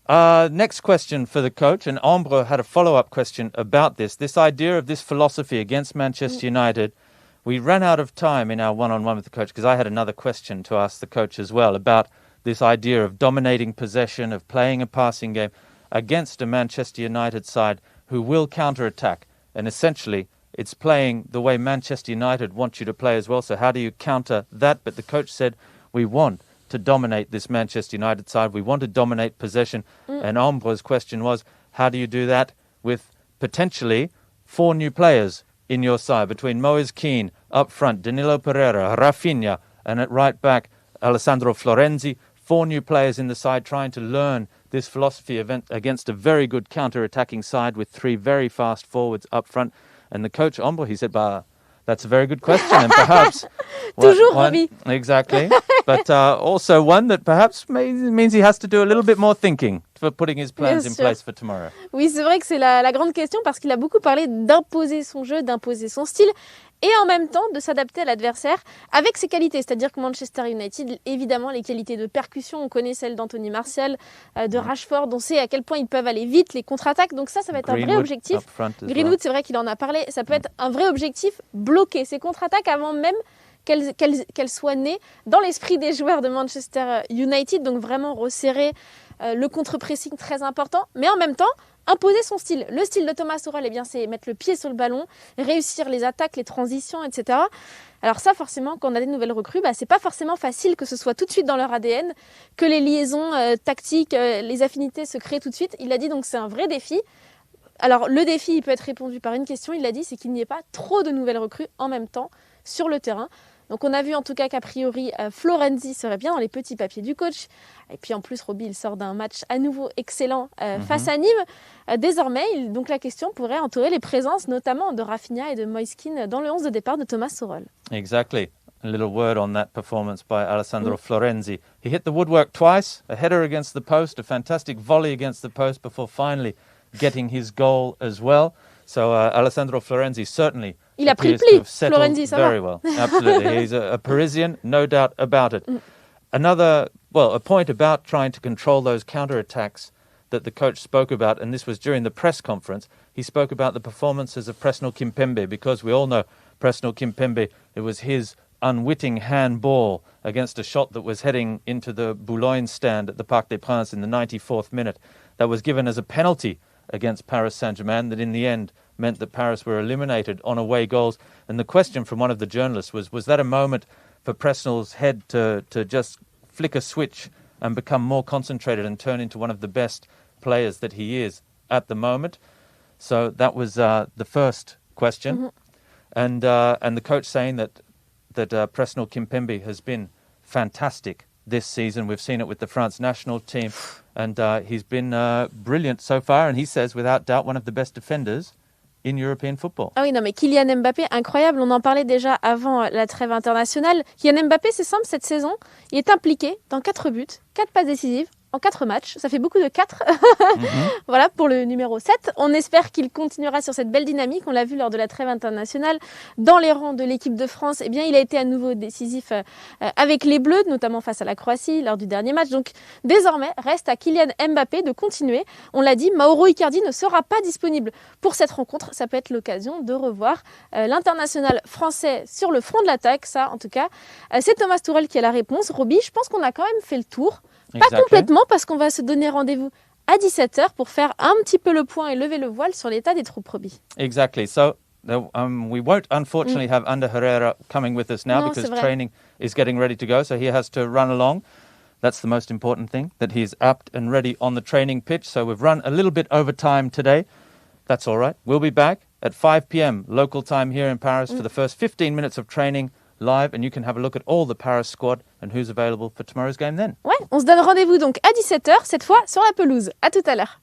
[SPEAKER 10] Next question for the coach, and Ambre had a follow-up question about this idea of this philosophy against Manchester United. We ran out of time in our one-on-one with the coach because I had another question to ask the coach as well about this idea of dominating possession, of playing a passing game against a Manchester United side who will counter-attack. And essentially, it's playing the way Manchester United want you to play as well. So how do you counter that? But the coach said, we want to dominate this Manchester United side. We want to dominate possession. And Ambre's question was, how do you do that with potentially 4 new players in your side between Moise Kean up front, Danilo Pereira, Rafinha, and at right back, Alessandro Florenzi. 4 new players in the side trying to learn this philosophy event against a very good counter-attacking side with 3 very fast forwards up front. And the coach, Ambre, he said, that's a very good question. And perhaps...
[SPEAKER 11] Toujours, Robbie.
[SPEAKER 10] Exactly. But also one that perhaps means he has to do a little bit more thinking for putting his plans in place for tomorrow.
[SPEAKER 11] Oui, c'est vrai que c'est la grande question parce qu'il a beaucoup parlé d'imposer son jeu, d'imposer son style et en même temps de s'adapter à l'adversaire avec ses qualités. C'est-à-dire que Manchester United, évidemment, les qualités de percussion, on connaît celles d'Anthony Martial, de Rashford, on sait à quel point ils peuvent aller vite, les contre-attaques. Donc ça va être un vrai objectif. Greenwood, c'est vrai qu'il en a parlé, ça peut être un vrai objectif, bloquer ces contre-attaques avant même qu'elles soient nées dans l'esprit des joueurs de Manchester United. Donc vraiment resserrer le contre-pressing très important, mais en même temps, imposer son style. Le style de Thomas Tuchel, c'est mettre le pied sur le ballon, réussir les attaques, les transitions, etc. Alors ça, forcément, quand on a des nouvelles recrues, c'est pas forcément facile que ce soit tout de suite dans leur ADN, que les liaisons tactiques, les affinités se créent tout de suite. Il a dit donc c'est un vrai défi. Alors le défi, il peut être répondu par une question, il l'a dit, c'est qu'il n'y ait pas trop de nouvelles recrues en même temps sur le terrain. Donc on a vu en tout cas qu'a priori Florenzi serait bien dans les petits papiers du coach. Et puis en plus Robbie il sort d'un match à nouveau excellent face à Nîmes. Désormais donc la question pourrait entourer les présences notamment de Rafinha et de Moiskin dans le 11 de départ de Thomas Tuchel.
[SPEAKER 10] Exactly. A little word on that performance by Alessandro Florenzi. He hit the woodwork twice, a header against the post, a fantastic volley against the post before finally getting his goal as well. So Alessandro Florenzi certainly
[SPEAKER 11] il a pris le pli,
[SPEAKER 10] Florenzi, ça very well. Absolutely. He's a Parisian, no doubt about it. A point about trying to control those counter-attacks that the coach spoke about, and this was during the press conference, he spoke about the performances of Presnel Kimpembe, because we all know Presnel Kimpembe, it was his unwitting handball against a shot that was heading into the Boulogne stand at the Parc des Princes in the 94th minute that was given as a penalty against Paris Saint-Germain that in the end meant that Paris were eliminated on away goals. And the question from one of the journalists was that a moment for Presnel's head to just flick a switch and become more concentrated and turn into one of the best players that he is at the moment? So that was the first question. And the coach saying that Presnel Kimpembe has been fantastic this season. We've seen it with the France national team. And he's been brilliant so far. And he says, without doubt, one of the best defenders in European football.
[SPEAKER 11] Ah oui, non, mais Kylian Mbappé, incroyable. On en parlait déjà avant la trêve internationale. Kylian Mbappé, c'est simple, cette saison, il est impliqué dans 4 buts, 4 passes décisives en 4 matchs. Ça fait beaucoup de 4. Voilà, pour le numéro 7. On espère qu'il continuera sur cette belle dynamique. On l'a vu lors de la trêve internationale. Dans les rangs de l'équipe de France, eh bien, il a été à nouveau décisif avec les Bleus, notamment face à la Croatie lors du dernier match. Donc, désormais, reste à Kylian Mbappé de continuer. On l'a dit, Mauro Icardi ne sera pas disponible pour cette rencontre. Ça peut être l'occasion de revoir l'international français sur le front de l'attaque. Ça, en tout cas, c'est Thomas Tuchel qui a la réponse. Robbie, je pense qu'on a quand même fait le tour. Pas complètement, parce qu'on va se donner rendez-vous à 17h pour faire un petit peu le point et lever le voile sur l'état des troupes, Robbie.
[SPEAKER 10] Exactly. So we won't unfortunately have Ander Herrera coming with us now because training is getting ready to go, so he has to run along. That's the most important thing, that he's apt and ready on the training pitch. So we've run a little bit over time today. That's all right. We'll be back at 5 p.m. local time here in Paris for the first 15 minutes of training live, and you can have a look at all the Paris squad and who's available for tomorrow's game then.
[SPEAKER 11] Ouais, on se donne rendez-vous donc à 17h, cette fois sur la pelouse. À tout à l'heure.